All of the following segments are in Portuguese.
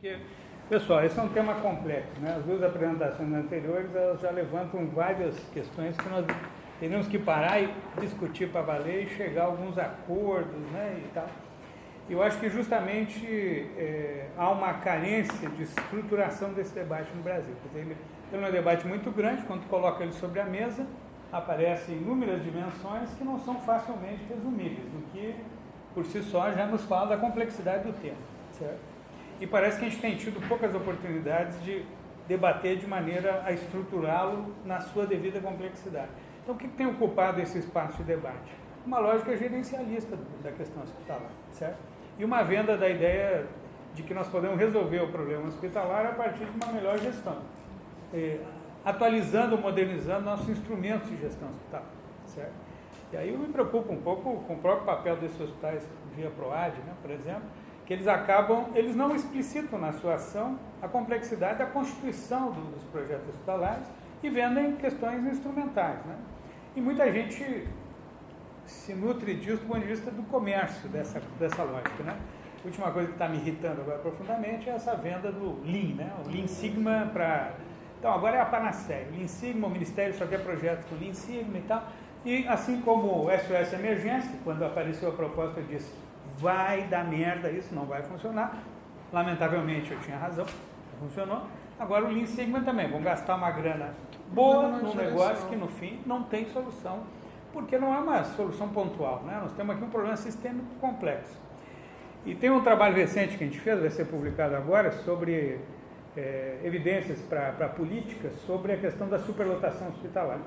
Porque, pessoal, esse é um tema complexo, né? As duas apresentações anteriores elas já levantam várias questões que nós teremos que parar e discutir para valer e chegar a alguns acordos, né, e tal. Eu acho que justamente há uma carência de estruturação desse debate no Brasil. Quer dizer, ele é um debate muito grande, quando coloca ele sobre a mesa, aparecem inúmeras dimensões que não são facilmente resumíveis, o que, por si só, já nos fala da complexidade do tema, certo? E parece que a gente tem tido poucas oportunidades de debater de maneira a estruturá-lo na sua devida complexidade. Então, o que tem ocupado esse espaço de debate? Uma lógica gerencialista da questão hospitalar, certo? E uma venda da ideia de que nós podemos resolver o problema hospitalar a partir de uma melhor gestão, atualizando, modernizando nossos instrumentos de gestão hospitalar, certo? E aí eu me preocupo um pouco com o próprio papel desses hospitais via PROAD, né, por exemplo, que eles não explicitam na sua ação a complexidade da constituição dos projetos hospitalares e vendem questões instrumentais, né? E muita gente se nutre disso do ponto de vista do comércio, dessa lógica, né? A última coisa que está me irritando agora profundamente é essa venda do Lean, né? O Lean Sigma para... Então, agora é a panaceia. O Lean Sigma, o Ministério só quer projetos com Lean Sigma e tal. E assim como o SOS Emergência, quando apareceu a proposta, eu disse, vai dar merda, isso não vai funcionar. Lamentavelmente, eu tinha razão, não funcionou. Agora o Lean Sigma também, vão gastar uma grana boa num negócio que no fim não tem solução, porque não é uma solução pontual, né? Nós temos aqui um problema sistêmico complexo. E tem um trabalho recente que a gente fez, vai ser publicado agora, sobre evidências para políticas sobre a questão da superlotação hospitalar.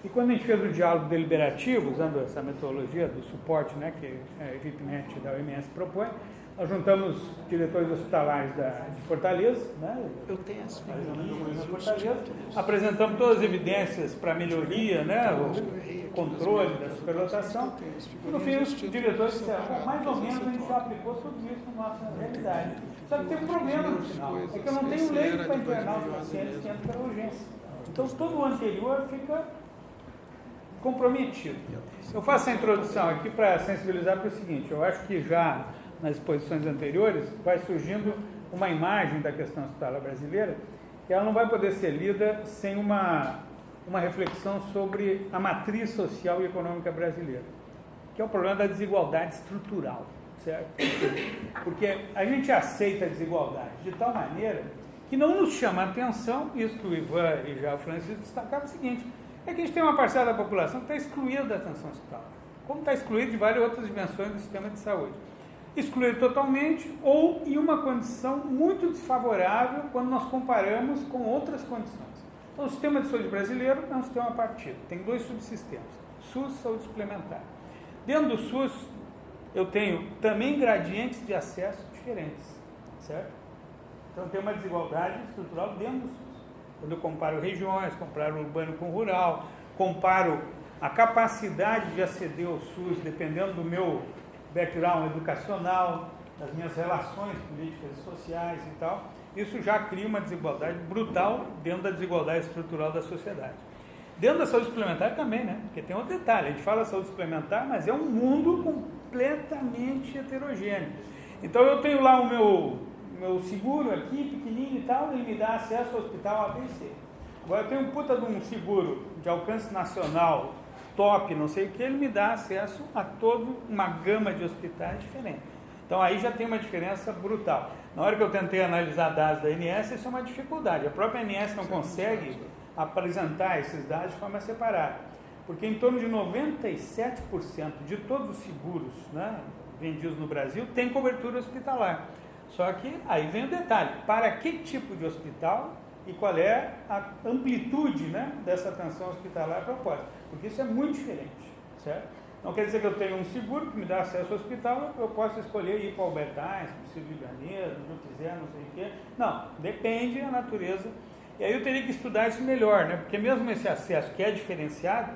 E quando a gente fez o diálogo deliberativo, usando essa metodologia do suporte, né, que a EVIPNet da OMS propõe, nós juntamos diretores hospitalares de Fortaleza, né, apresentamos todas as evidências para melhoria, né, o controle da superlotação, e no fim os diretores disseram, mais ou menos a gente já aplicou tudo isso na nossa realidade. Só que tem um problema no final, é que eu não tenho leito para internar os pacientes que entram pela urgência. Então todo o anterior fica comprometido. Eu faço essa introdução aqui para sensibilizar para o seguinte, eu acho que já nas exposições anteriores vai surgindo uma imagem da questão hospitalar brasileira que ela não vai poder ser lida sem uma reflexão sobre a matriz social e econômica brasileira, que é o problema da desigualdade estrutural, certo? Porque a gente aceita a desigualdade de tal maneira que não nos chama a atenção, isso que o Ivan e já o Francisco destacaram, é o seguinte, é que a gente tem uma parcela da população que está excluída da atenção hospitalar, como está excluída de várias outras dimensões do sistema de saúde. Excluído totalmente ou em uma condição muito desfavorável quando nós comparamos com outras condições. Então, o sistema de saúde brasileiro é um sistema partido, tem dois subsistemas, SUS e saúde suplementar. Dentro do SUS, eu tenho também gradientes de acesso diferentes, certo? Então, tem uma desigualdade estrutural dentro do SUS. Quando eu comparo regiões, comparo urbano com rural, comparo a capacidade de aceder ao SUS dependendo do meu background educacional, das minhas relações políticas e sociais e tal, isso já cria uma desigualdade brutal dentro da desigualdade estrutural da sociedade. Dentro da saúde suplementar também, né? Porque tem outro detalhe, a gente fala saúde suplementar, mas é um mundo completamente heterogêneo. Então eu tenho lá o meu seguro aqui, pequenininho e tal, ele me dá acesso ao hospital ABC. Agora eu tenho um puta de um seguro de alcance nacional, top, não sei o que, ele me dá acesso a toda uma gama de hospitais diferentes. Então aí já tem uma diferença brutal. Na hora que eu tentei analisar dados da ANS, isso é uma dificuldade. A própria ANS não consegue apresentar esses dados de forma separada, porque em torno de 97% de todos os seguros, né, vendidos no Brasil tem cobertura hospitalar. Só que aí vem o detalhe, para que tipo de hospital e qual é a amplitude, né, dessa atenção hospitalar proposta, porque isso é muito diferente, certo? Não quer dizer que eu tenho um seguro que me dá acesso ao hospital, eu posso escolher ir para o Albert Einstein, para o Sírio Libanês, não quiser, não sei o quê. Não, depende da natureza. E aí eu teria que estudar isso melhor, né, porque mesmo esse acesso que é diferenciado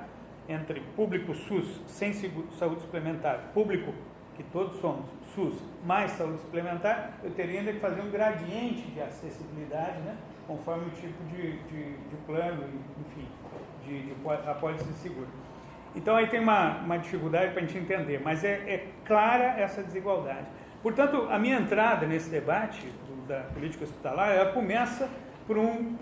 entre público SUS sem saúde suplementar, público que todos somos SUS mais saúde suplementar, eu teria ainda que fazer um gradiente de acessibilidade, né, conforme o tipo de plano, enfim, de apólice de seguro. Então aí tem uma dificuldade para a gente entender, mas é clara essa desigualdade. Portanto, a minha entrada nesse debate da política hospitalar, ela começa por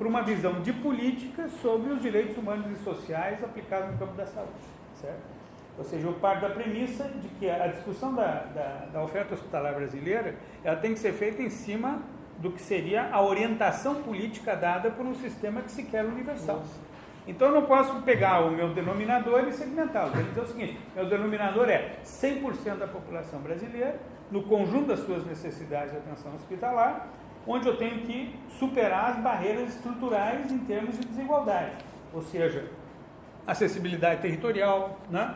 uma visão de política sobre os direitos humanos e sociais aplicados no campo da saúde, certo? Ou seja, eu parto da premissa de que a discussão da oferta hospitalar brasileira, ela tem que ser feita em cima do que seria a orientação política dada por um sistema que se quer universal. Então, eu não posso pegar o meu denominador e segmentá-lo. Ele diz o seguinte: meu denominador é 100% da população brasileira, no conjunto das suas necessidades de atenção hospitalar, onde eu tenho que superar as barreiras estruturais em termos de desigualdade, ou seja, acessibilidade territorial, né?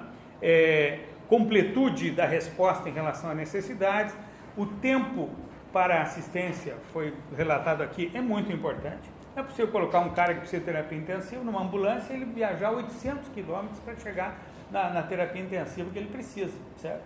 Completude da resposta em relação a necessidades, o tempo para a assistência, foi relatado aqui, é muito importante. Não é possível colocar um cara que precisa de terapia intensiva numa ambulância e ele viajar 800 quilômetros para chegar na terapia intensiva que ele precisa, certo?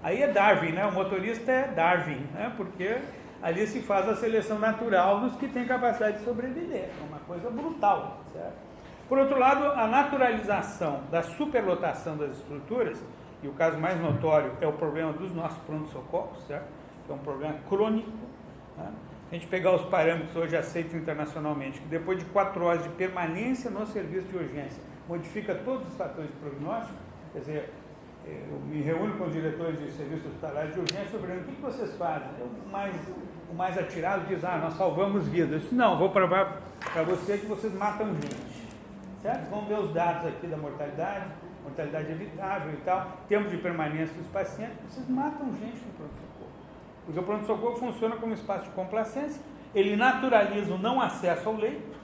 Aí é Darwin, né? O motorista é Darwin, né? Porque ali se faz a seleção natural dos que têm capacidade de sobreviver. É uma coisa brutal, certo? Por outro lado, a naturalização da superlotação das estruturas, e o caso mais notório é o problema dos nossos pronto-socorros, certo? Que é um problema crônico, né? A gente pegar os parâmetros hoje aceitos internacionalmente, que depois de 4 horas de permanência no serviço de urgência, modifica todos os fatores de prognóstico, quer dizer, eu me reúno com os diretores de serviços hospitalares de urgência sobre o que vocês fazem. O mais atirado diz: nós salvamos vidas. Eu disse: não, vou provar para você que vocês matam gente. Certo? Vamos ver os dados aqui da mortalidade evitável e tal, tempo de permanência dos pacientes. Vocês matam gente no pronto-socorro. Porque o pronto-socorro funciona como espaço de complacência, ele naturaliza o não acesso ao leito.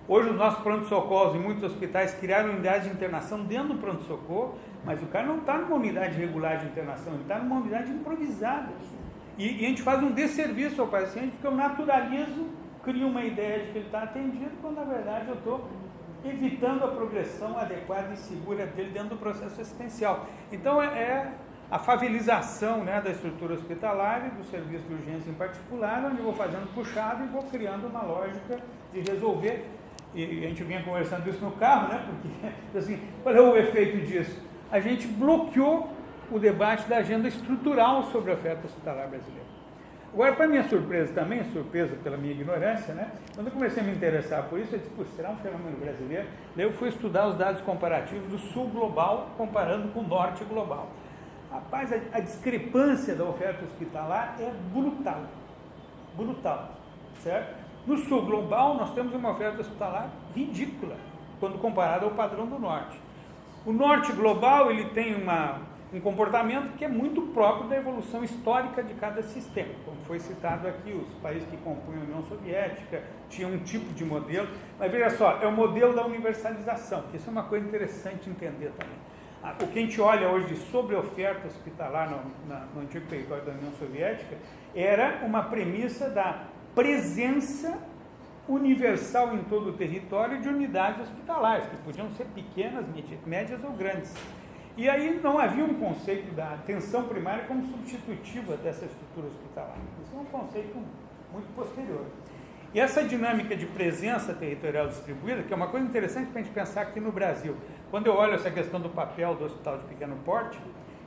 Hoje os nossos pronto-socorros em muitos hospitais criaram unidades de internação dentro do pronto-socorro, mas o cara não está numa unidade regular de internação, ele está numa unidade improvisada. E a gente faz um desserviço ao paciente, porque eu naturalizo, crio uma ideia de que ele está atendido, quando na verdade eu estou evitando a progressão adequada e segura dele dentro do processo assistencial. Então é a favelização, né, da estrutura hospitalar e do serviço de urgência em particular, onde eu vou fazendo puxado e vou criando uma lógica de resolver. E a gente vinha conversando isso no carro, né? Porque, assim, qual é o efeito disso? A gente bloqueou o debate da agenda estrutural sobre a oferta hospitalar brasileira. Agora, para minha surpresa também, surpresa pela minha ignorância, né? Quando eu comecei a me interessar por isso, eu disse: puxa, será um fenômeno brasileiro? Daí eu fui estudar os dados comparativos do sul global, comparando com o norte global. Rapaz, a discrepância da oferta hospitalar é brutal. Brutal, certo? No sul global, nós temos uma oferta hospitalar ridícula, quando comparado ao padrão do norte. O norte global, ele tem um comportamento que é muito próprio da evolução histórica de cada sistema. Como foi citado aqui, os países que compunham a União Soviética tinham um tipo de modelo, mas veja só, é o modelo da universalização, que isso é uma coisa interessante entender também. O que a gente olha hoje de sobre-oferta hospitalar no antigo território da União Soviética era uma premissa da presença universal em todo o território de unidades hospitalares, que podiam ser pequenas, médias ou grandes. E aí não havia um conceito da atenção primária como substitutiva dessa estrutura hospitalar. Isso é um conceito muito posterior. E essa dinâmica de presença territorial distribuída, que é uma coisa interessante para a gente pensar aqui no Brasil. Quando eu olho essa questão do papel do hospital de pequeno porte,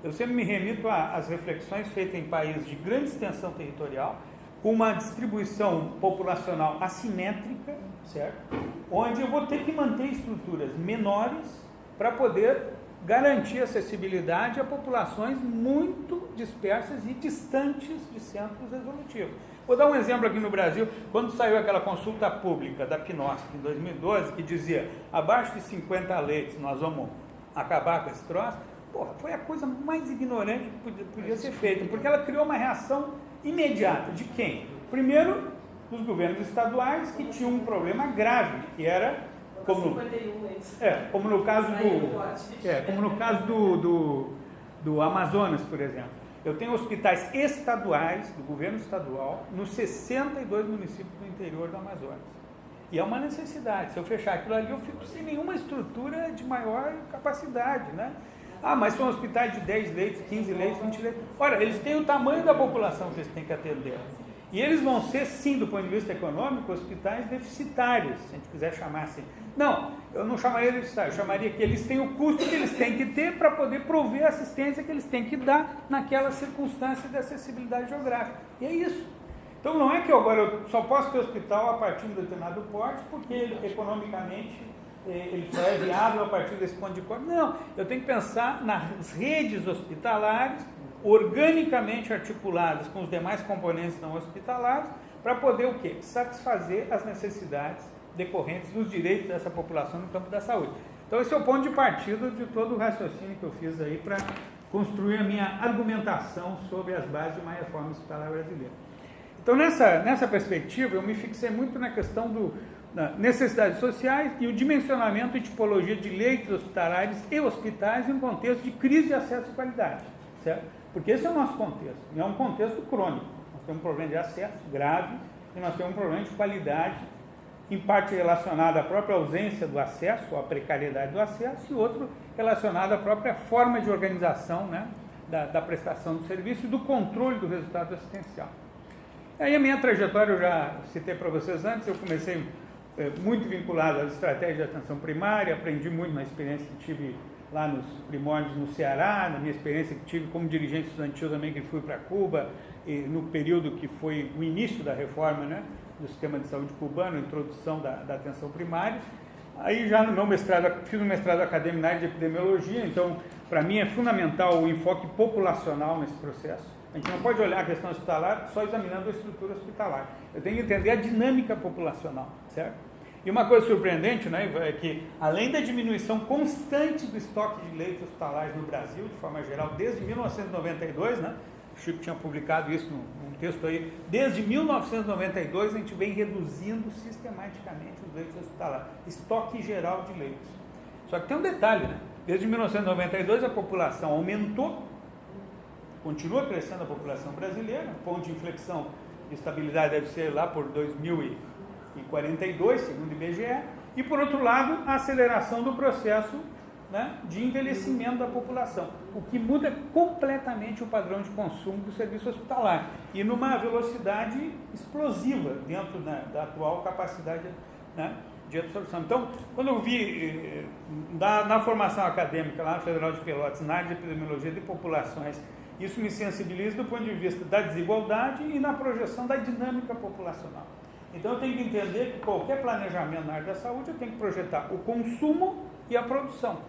eu sempre me remito às reflexões feitas em países de grande extensão territorial, com uma distribuição populacional assimétrica, certo? Onde eu vou ter que manter estruturas menores para poder garantir acessibilidade a populações muito dispersas e distantes de centros resolutivos. Vou dar um exemplo aqui no Brasil, quando saiu aquela consulta pública da PNOSP em 2012, que dizia: abaixo de 50 leitos nós vamos acabar com esse troço. Porra, foi a coisa mais ignorante que podia ser feita, porque ela criou uma reação imediata. De quem? Primeiro, dos governos estaduais, que tinham um problema grave, que era, como no caso do Amazonas, por exemplo. Eu tenho hospitais estaduais, do governo estadual, nos 62 municípios do interior do Amazonas. E é uma necessidade. Se eu fechar aquilo ali, eu fico sem nenhuma estrutura de maior capacidade, né? Mas são hospitais de 10 leitos, 15 leitos, 20 leitos. Ora, eles têm o tamanho da população que eles têm que atender. E eles vão ser, sim, do ponto de vista econômico, hospitais deficitários, se a gente quiser chamar assim. Não, eu não chamaria de deficitário, eu chamaria que eles têm o custo que eles têm que ter para poder prover a assistência que eles têm que dar naquela circunstância de acessibilidade geográfica. E é isso. Então não é que agora eu só posso ter hospital a partir de um determinado porte, porque ele, economicamente ele só é viável a partir desse ponto de corte. Não, eu tenho que pensar nas redes hospitalares, organicamente articuladas com os demais componentes não hospitalares, para poder o quê? Satisfazer as necessidades decorrentes dos direitos dessa população no campo da saúde. Então esse é o ponto de partida de todo o raciocínio que eu fiz aí para construir a minha argumentação sobre as bases de uma reforma hospitalar brasileira. Então nessa perspectiva eu me fixei muito na questão das necessidades sociais e o dimensionamento e tipologia de leitos hospitalares e hospitais em um contexto de crise de acesso e qualidade, certo? Porque esse é o nosso contexto, e é um contexto crônico. Nós temos um problema de acesso grave e nós temos um problema de qualidade, em parte relacionado à própria ausência do acesso, ou à precariedade do acesso, e outro relacionado à própria forma de organização, né, da prestação do serviço e do controle do resultado assistencial. Aí a minha trajetória, eu já citei para vocês antes, eu comecei muito vinculado às estratégias de atenção primária, aprendi muito na experiência que tive lá nos primórdios no Ceará, na minha experiência que tive como dirigente estudantil também, que fui para Cuba, e no período que foi o início da reforma, né, do sistema de saúde cubano, a introdução da atenção primária. Aí já no meu mestrado, fiz um mestrado acadêmico na área de epidemiologia, então para mim é fundamental o enfoque populacional nesse processo. A gente não pode olhar a questão hospitalar só examinando a estrutura hospitalar. Eu tenho que entender a dinâmica populacional, certo? E uma coisa surpreendente, né, é que além da diminuição constante do estoque de leitos hospitalares no Brasil, de forma geral, desde 1992, né, o Chico tinha publicado isso num texto aí, desde 1992 a gente vem reduzindo sistematicamente os leitos hospitalares, estoque geral de leitos. Só que tem um detalhe, né, desde 1992 a população aumentou, continua crescendo a população brasileira, o ponto de inflexão de estabilidade deve ser lá por 2042, segundo o IBGE, e por outro lado, a aceleração do processo, né, de envelhecimento da população, o que muda completamente o padrão de consumo do serviço hospitalar, e numa velocidade explosiva dentro, né, da atual capacidade, né, de absorção. Então, quando eu vi na formação acadêmica lá na Federal de Pelotas, na área de epidemiologia de populações, isso me sensibiliza do ponto de vista da desigualdade e na projeção da dinâmica populacional. Então eu tenho que entender que qualquer planejamento na área da saúde eu tenho que projetar o consumo e a produção,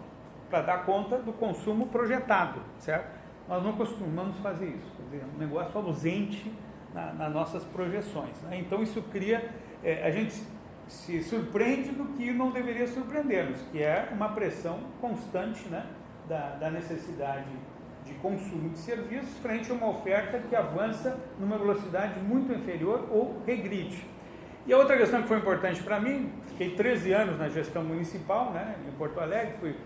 para dar conta do consumo projetado, certo? Nós não costumamos fazer isso, quer dizer, é um negócio ausente nas nossas projeções, né? Então isso cria, a gente se surpreende do que não deveria surpreender-nos, que é uma pressão constante, né, da necessidade de consumo de serviços frente a uma oferta que avança numa velocidade muito inferior ou regride. E a outra questão que foi importante para mim, fiquei 13 anos na gestão municipal, né, em Porto Alegre, fui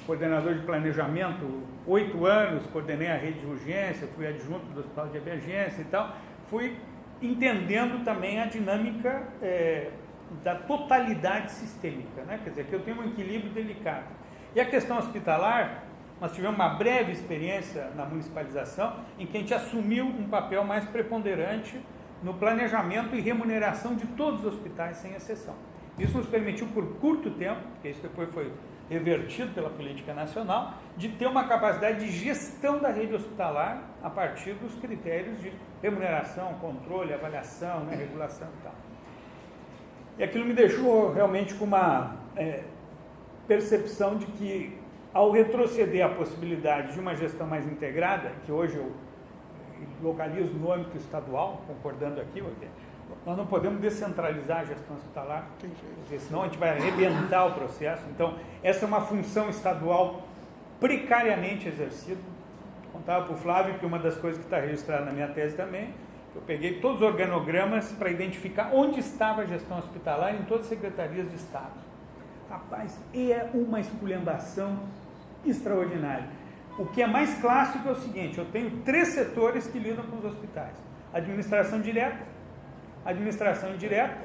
coordenador de planejamento 8 anos, coordenei a rede de urgência, fui adjunto do hospital de emergência e tal, fui entendendo também a dinâmica da totalidade sistêmica, né, quer dizer, que eu tenho um equilíbrio delicado. E a questão hospitalar, nós tivemos uma breve experiência na municipalização em que a gente assumiu um papel mais preponderante no planejamento e remuneração de todos os hospitais, sem exceção. Isso nos permitiu, por curto tempo, porque isso depois foi revertido pela política nacional, de ter uma capacidade de gestão da rede hospitalar a partir dos critérios de remuneração, controle, avaliação, né, regulação e tal. E aquilo me deixou realmente com uma percepção de que, ao retroceder a possibilidade de uma gestão mais integrada, que hoje eu localizo no âmbito estadual, concordando aqui, nós não podemos descentralizar a gestão hospitalar, porque senão a gente vai arrebentar o processo. Então, essa é uma função estadual precariamente exercida. Contava para o Flávio que uma das coisas que está registrada na minha tese também, eu peguei todos os organogramas para identificar onde estava a gestão hospitalar em todas as secretarias de Estado. Rapaz, é uma esculhambação extraordinária. O que é mais clássico é o seguinte: eu tenho 3 setores que lidam com os hospitais: administração direta, administração indireta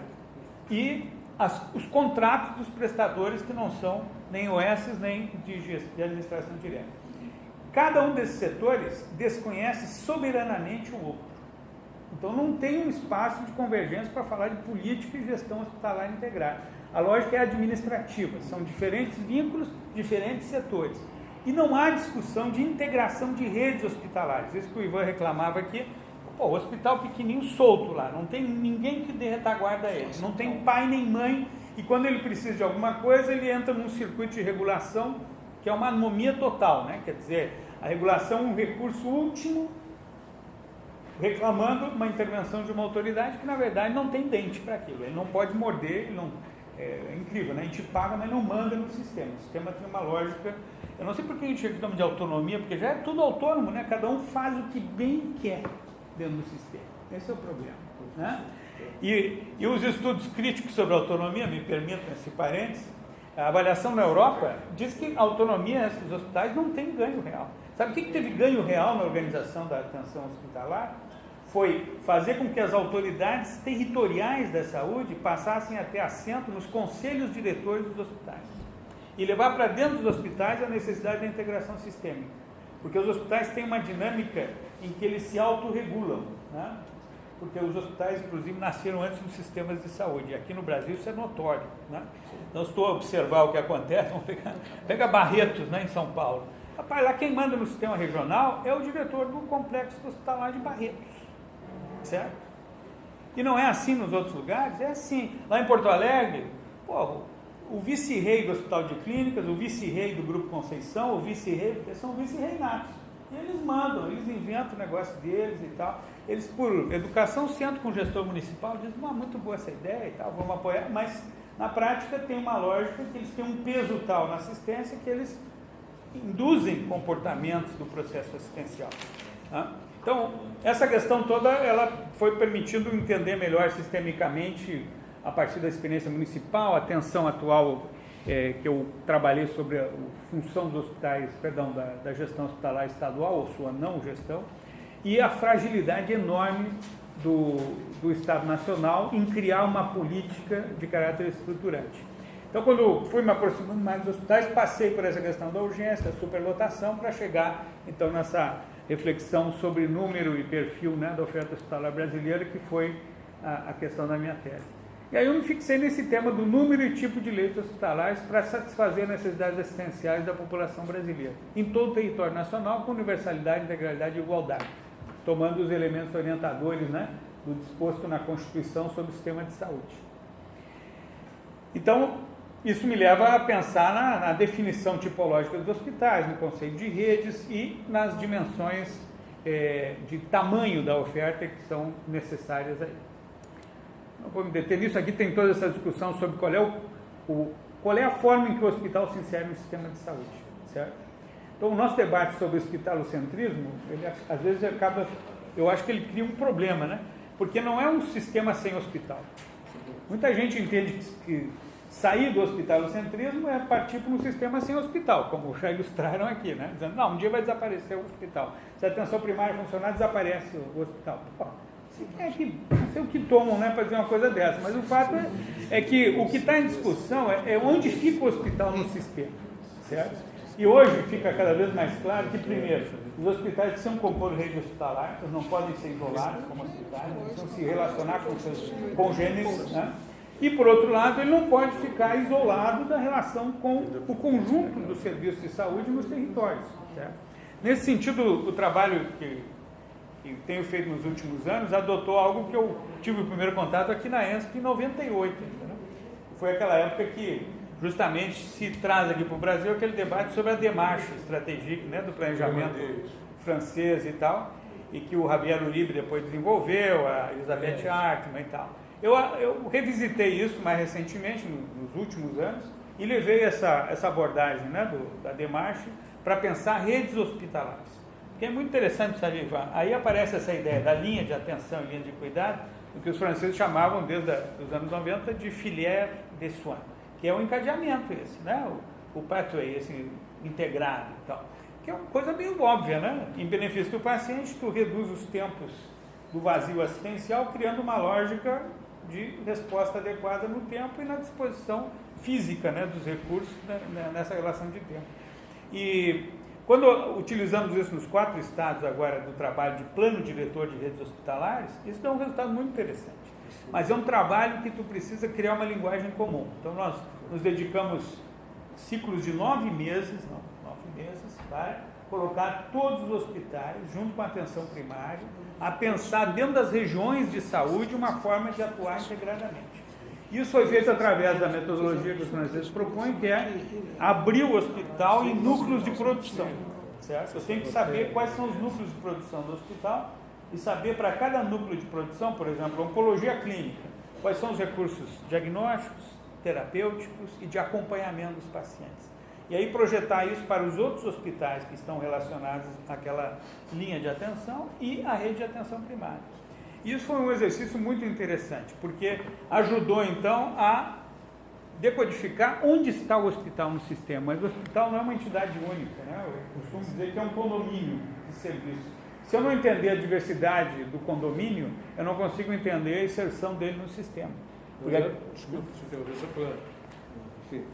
e os contratos dos prestadores que não são nem OS nem de administração direta. Cada um desses setores desconhece soberanamente o outro. Então não tem um espaço de convergência para falar de política e gestão hospitalar integrada. A lógica é administrativa, são diferentes vínculos, diferentes setores. E não há discussão de integração de redes hospitalares. Isso que o Ivan reclamava aqui, pô, o hospital pequenininho solto lá, não tem ninguém que dê retaguarda a ele, não tem pai nem mãe, e quando ele precisa de alguma coisa, ele entra num circuito de regulação que é uma anomia total, né? Quer dizer, a regulação é um recurso último, reclamando uma intervenção de uma autoridade que, na verdade, não tem dente para aquilo, ele não pode morder, ele não... É incrível, né? A gente paga, mas não manda no sistema. O sistema tem uma lógica. Eu não sei por que a gente chama de autonomia, porque já é tudo autônomo, né? Cada um faz o que bem quer dentro do sistema. Esse é o problema, né? E os estudos críticos sobre a autonomia, me permitam esse parênteses, a avaliação na Europa diz que a autonomia dos hospitais não tem ganho real. Sabe o que teve ganho real na organização da atenção hospitalar? Foi fazer com que as autoridades territoriais da saúde passassem a ter assento nos conselhos diretores dos hospitais e levar para dentro dos hospitais a necessidade da integração sistêmica, porque os hospitais têm uma dinâmica em que eles se autorregulam, né? Porque os hospitais, inclusive, nasceram antes dos sistemas de saúde, e aqui no Brasil isso é notório, né? Então, se tu observar o que acontece, vamos pega Barretos, né, em São Paulo, rapaz, lá quem manda no sistema regional é o diretor do complexo hospitalar de Barretos. Certo? E não é assim nos outros lugares? É assim. Lá em Porto Alegre, pô, o vice-rei do Hospital de Clínicas, o vice-rei do Grupo Conceição, o vice-rei, porque são vice-reinatos. E eles mandam, eles inventam o negócio deles e tal. Eles, por educação, sentam com o gestor municipal, dizem, muito boa essa ideia e tal, vamos apoiar, mas na prática tem uma lógica que eles têm um peso tal na assistência que eles induzem comportamentos do processo assistencial. Tá? Então, essa questão toda, ela foi permitindo entender melhor sistemicamente, a partir da experiência municipal, a tensão atual que eu trabalhei sobre a função dos hospitais, da gestão hospitalar estadual, ou sua não gestão, e a fragilidade enorme do Estado Nacional em criar uma política de caráter estruturante. Então, quando fui me aproximando mais dos hospitais, passei por essa questão da urgência, da superlotação, para chegar, então, nessa reflexão sobre número e perfil, né, da oferta hospitalar brasileira, que foi a questão da minha tese. E aí eu me fixei nesse tema do número e tipo de leitos hospitalares para satisfazer as necessidades assistenciais da população brasileira, em todo o território nacional, com universalidade, integralidade e igualdade, tomando os elementos orientadores, né, do disposto na Constituição sobre o sistema de saúde. Então, isso me leva a pensar na definição tipológica dos hospitais, no conceito de redes e nas dimensões de tamanho da oferta que são necessárias aí. Não vou me deter nisso, aqui tem toda essa discussão sobre qual é a forma em que o hospital se insere no sistema de saúde, certo? Então, o nosso debate sobre o hospitalocentrismo, ele às vezes acaba, eu acho que ele cria um problema, né? Porque não é um sistema sem hospital. Muita gente entende que sair do hospitalocentrismo é partir para um sistema sem hospital, como já ilustraram aqui, né? Dizendo, não, um dia vai desaparecer o hospital. Se a atenção primária funcionar, desaparece o hospital. Pô, não sei o que tomam, né, para dizer uma coisa dessa, mas o fato é que o que está em discussão é onde fica o hospital no sistema, certo? E hoje fica cada vez mais claro que, primeiro, os hospitais precisam compor rede hospitalar, eles não podem ser isolados como hospitais, eles precisam se relacionar com seus congêneres, né? E, por outro lado, ele não pode ficar isolado da relação com o conjunto dos serviços de saúde nos territórios, certo? Nesse sentido, o trabalho que tenho feito nos últimos anos adotou algo que eu tive o primeiro contato aqui na ENSP em 98. Entendeu? Foi aquela época que justamente se traz aqui para o Brasil aquele debate sobre a démarche estratégica, né, do planejamento francês e tal, e que o Javier Uribe depois desenvolveu, a Elizabeth Hartmann e tal. Eu revisitei isso mais recentemente, nos últimos anos, e levei essa abordagem, né, da démarche para pensar redes hospitalares. Porque é muito interessante salivar. Aí aparece essa ideia da linha de atenção e linha de cuidado, o que os franceses chamavam desde os anos 90 de filière de soins, que é um encadeamento esse, né? O pathway, esse integrado e tal. Que é uma coisa meio óbvia, né? Em benefício do paciente, tu reduz os tempos do vazio assistencial, criando uma lógica de resposta adequada no tempo e na disposição física, né, dos recursos, né, nessa relação de tempo. E quando utilizamos isso nos 4 estados agora do trabalho de plano diretor de redes hospitalares, isso dá um resultado muito interessante. Mas é um trabalho que tu precisa criar uma linguagem comum. Então nós nos dedicamos ciclos de 9 meses para colocar todos os hospitais, junto com a atenção primária, a pensar dentro das regiões de saúde uma forma de atuar integradamente. Isso foi feito através da metodologia que os franceses propõem, que é abrir o hospital em núcleos de produção. Certo? Eu tenho que saber quais são os núcleos de produção do hospital e saber para cada núcleo de produção, por exemplo, oncologia clínica, quais são os recursos diagnósticos, terapêuticos e de acompanhamento dos pacientes. E aí projetar isso para os outros hospitais que estão relacionados àquela linha de atenção e à rede de atenção primária. Isso foi um exercício muito interessante, porque ajudou então a decodificar onde está o hospital no sistema. Mas o hospital não é uma entidade única, né? Eu costumo dizer que é um condomínio de serviço. Se eu não entender a diversidade do condomínio, eu não consigo entender a inserção dele no sistema. Porque... Desculpa, te interromper, só para... Enfim,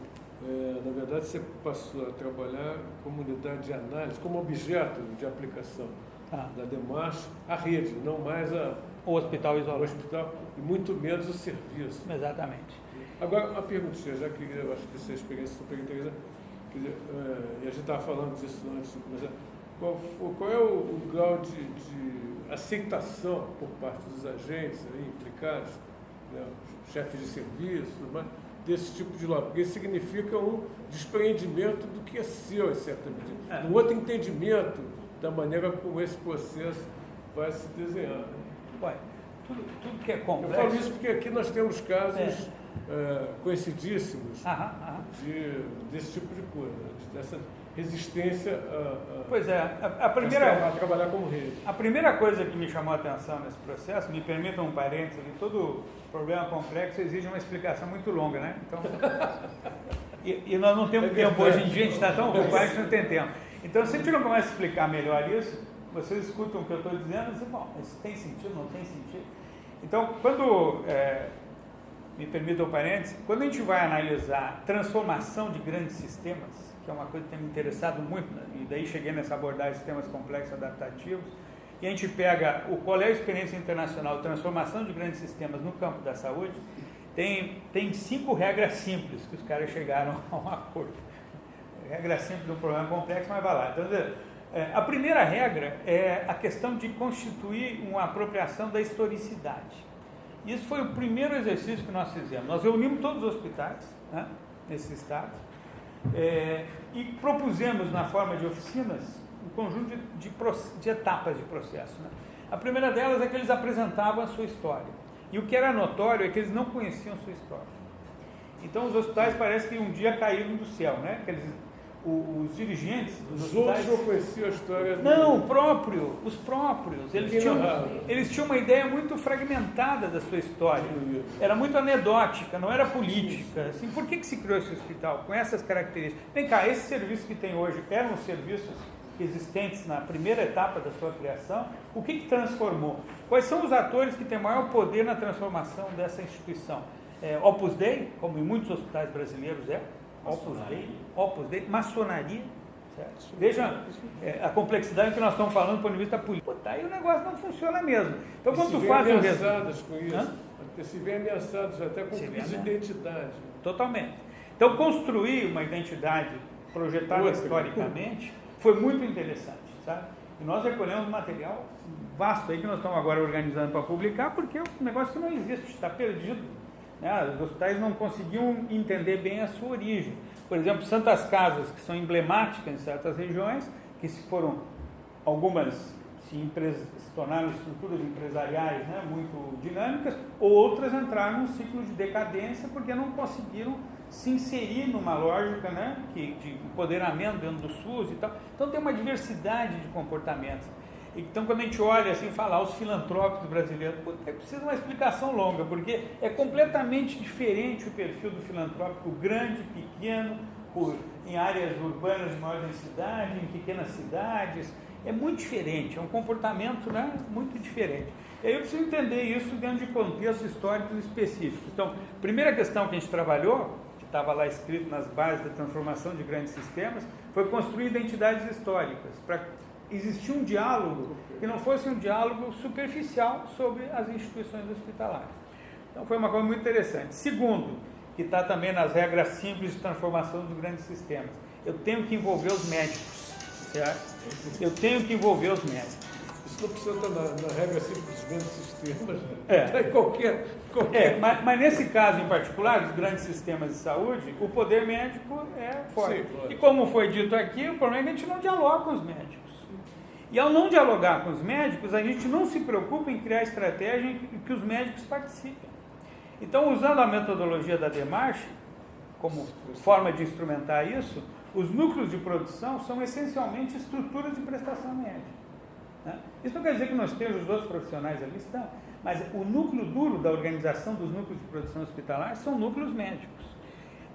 na verdade você passou a trabalhar como unidade de análise, como objeto de aplicação da DEMARCH, a rede, não mais o hospital isolado. O hospital, e muito menos o serviço. Exatamente. Agora, uma perguntinha, já que eu acho que essa experiência é super interessante, quer dizer, e a gente estava falando disso antes de começar, qual é o grau de aceitação por parte dos agentes aí, implicados, né, chefes de serviço, desse tipo de lobby? Porque isso significa um despreendimento do que é seu, em certa medida. Um outro entendimento da maneira como esse processo vai se desenhar. Ué, tudo que é complexo... Eu falo isso porque aqui nós temos casos conhecidíssimos desse tipo de coisa, dessa resistência pois é, a trabalhar como rede. A primeira coisa que me chamou a atenção nesse processo, me permitam um parênteses aqui, todo problema complexo exige uma explicação muito longa, né? Então, e nós não temos tempo hoje em dia, a gente está tão ocupado que a gente não tem tempo. Então, se a gente não começa a explicar melhor isso, vocês escutam o que eu estou dizendo e dizem, bom, isso tem sentido, não tem sentido? Então, quando, me permitam um parênteses, quando a gente vai analisar transformação de grandes sistemas, que é uma coisa que tem me interessado muito, né? E daí cheguei nessa abordagem de sistemas complexos adaptativos, e a gente pega qual é a experiência internacional de transformação de grandes sistemas no campo da saúde, tem 5 regras simples que os caras chegaram a um acordo. Regra simples de um problema complexo, mas vai lá. Então, a primeira regra é a questão de constituir uma apropriação da historicidade. Isso foi o primeiro exercício que nós fizemos. Nós reunimos todos os hospitais, né, nesses estados, e propusemos na forma de oficinas um conjunto de etapas de processo. Né? A primeira delas é que eles apresentavam a sua história. E o que era notório é que eles não conheciam a sua história. Então os hospitais parece que um dia caíram do céu, né? Os dirigentes dos hospitais... Os outros não conheciam a história... Não, os próprios. Eles tinham uma ideia muito fragmentada da sua história. Era muito anedótica, não era política. Assim, por que se criou esse hospital? Com essas características. Vem cá, esses serviços que tem hoje eram os serviços existentes na primeira etapa da sua criação. O que transformou? Quais são os atores que têm maior poder na transformação dessa instituição? Opus Dei, como em muitos hospitais brasileiros Opus Dei, maçonaria, certo? Veja a complexidade que nós estamos falando do ponto de vista político. Aí o negócio não funciona mesmo. Então, quando tu faz ameaçados com isso, se vê ameaçados até com crise de identidade. Totalmente. Então, construir uma identidade projetada historicamente foi muito interessante, sabe? E nós recolhemos um material vasto aí que nós estamos agora organizando para publicar, porque é um negócio que não existe, está perdido. Os hospitais não conseguiam entender bem a sua origem. Por exemplo, Santas Casas, que são emblemáticas em certas regiões, que algumas se tornaram estruturas empresariais, né, muito dinâmicas, outras entraram num ciclo de decadência porque não conseguiram se inserir numa lógica, né, de empoderamento dentro do SUS e tal. Então tem uma diversidade de comportamentos. Então, quando a gente olha assim, falar os filantrópicos brasileiros, precisa de uma explicação longa, porque é completamente diferente o perfil do filantrópico grande, pequeno, em áreas urbanas de maior densidade, em pequenas cidades. É muito diferente, é um comportamento, né, muito diferente. E aí eu preciso entender isso dentro de contextos históricos específicos. Então, a primeira questão que a gente trabalhou, estava lá escrito nas bases da transformação de grandes sistemas, foi construir identidades históricas, para existir um diálogo que não fosse um diálogo superficial sobre as instituições hospitalares. Então foi uma coisa muito interessante. Segundo, que está também nas regras simples de transformação dos grandes sistemas, eu tenho que envolver os médicos, certo? Eu tenho que envolver os médicos. Isso não precisa estar na regra simples dos grandes sistemas, né? Qualquer. Mas nesse caso em particular, dos grandes sistemas de saúde, o poder médico é forte. Sim, claro. E como foi dito aqui, o problema é que a gente não dialoga com os médicos. E ao não dialogar com os médicos, a gente não se preocupa em criar estratégia em que os médicos participem. Então, usando a metodologia da Demarche, como forma de instrumentar isso, os núcleos de produção são essencialmente estruturas de prestação médica. Né? Isso não quer dizer que não estejam os outros profissionais ali, estão, mas o núcleo duro da organização dos núcleos de produção hospitalar são núcleos médicos.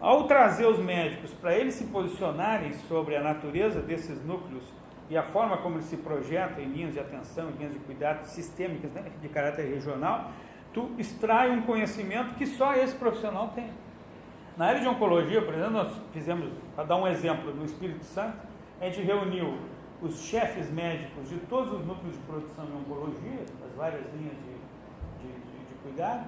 Ao trazer os médicos para eles se posicionarem sobre a natureza desses núcleos e a forma como eles se projetam em linhas de atenção, em linhas de cuidado sistêmicas, né, de caráter regional, tu extrai um conhecimento que só esse profissional tem. Na área de oncologia, por exemplo, nós fizemos, para dar um exemplo, no Espírito Santo, a gente reuniu os chefes médicos de todos os núcleos de produção em oncologia, das várias linhas de cuidado,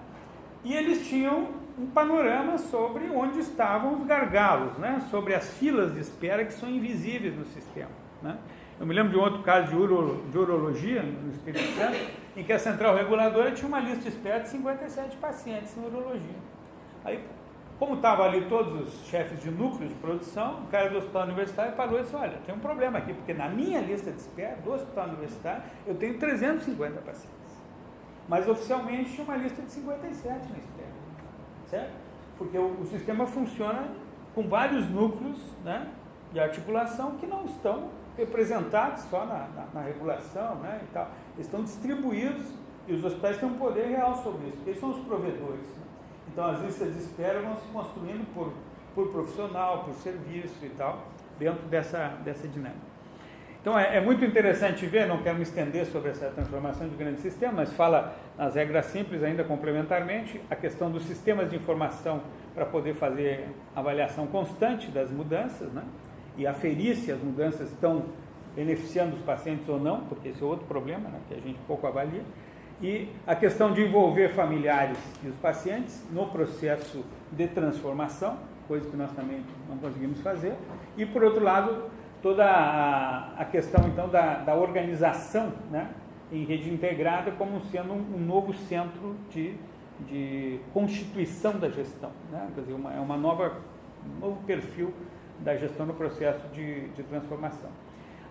e eles tinham um panorama sobre onde estavam os gargalos, né? Sobre as filas de espera que são invisíveis no sistema. Né? Eu me lembro de um outro caso de urologia, no Espírito Santo, em que a central reguladora tinha uma lista de espera de 57 pacientes em urologia. Aí, como estavam ali todos os chefes de núcleo de produção, o cara do hospital universitário parou e disse, olha, tem um problema aqui, porque na minha lista de espera do hospital universitário eu tenho 350 pacientes. Mas oficialmente tinha uma lista de 57 na espera. Certo? Porque o sistema funciona com vários núcleos, né, de articulação que não estão representados só na regulação, né, e tal. Eles estão distribuídos e os hospitais têm um poder real sobre isso, porque eles são os provedores. Né? Então as listas de espera vão se construindo por profissional, por serviço e tal, dentro dessa dinâmica. Então é muito interessante ver, não quero me estender sobre essa transformação de grandes sistemas, mas fala nas regras simples ainda complementarmente, a questão dos sistemas de informação para poder fazer avaliação constante das mudanças, né? E aferir se as mudanças estão beneficiando os pacientes ou não, porque esse é outro problema, né? Que a gente pouco avalia. E a questão de envolver familiares e os pacientes no processo de transformação, coisa que nós também não conseguimos fazer. E, por outro lado, toda a questão, então, da organização, né, em rede integrada como sendo um novo centro de constituição da gestão. Né? Quer dizer, um novo perfil da gestão no processo de transformação.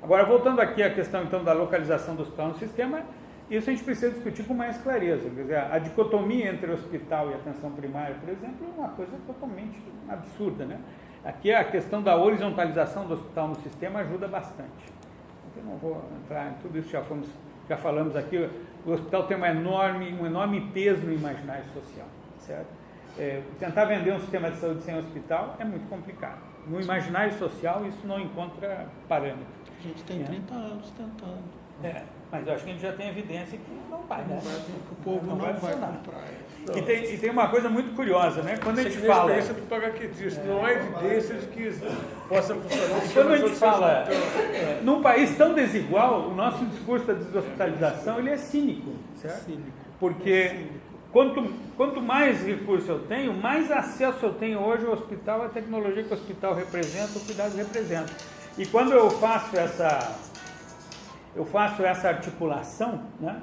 Agora, voltando aqui à questão, então, da localização do hospital no sistema, isso a gente precisa discutir com mais clareza. Quer dizer, a dicotomia entre hospital e atenção primária, por exemplo, é uma coisa totalmente absurda, né? Aqui a questão da horizontalização do hospital no sistema ajuda bastante. Eu não vou entrar em tudo isso, já falamos aqui. O hospital tem um enorme peso no imaginário social, certo? Tentar vender um sistema de saúde sem hospital é muito complicado. No imaginário social isso não encontra parâmetro. A gente tem 30 anos tentando. Mas eu acho que a gente já tem evidência que não vai, né? O povo não vai comprar. E tem uma coisa muito curiosa, né? Quando a gente tem fala... experiência para paraquedista, não há evidência de que isso possa funcionar. Quando a gente fala num país tão desigual, o nosso discurso da deshospitalização ele é cínico, certo? Porque quanto mais recurso eu tenho, mais acesso eu tenho hoje ao hospital, à tecnologia que o hospital representa, o cuidado representa. E quando eu faço essa articulação, né,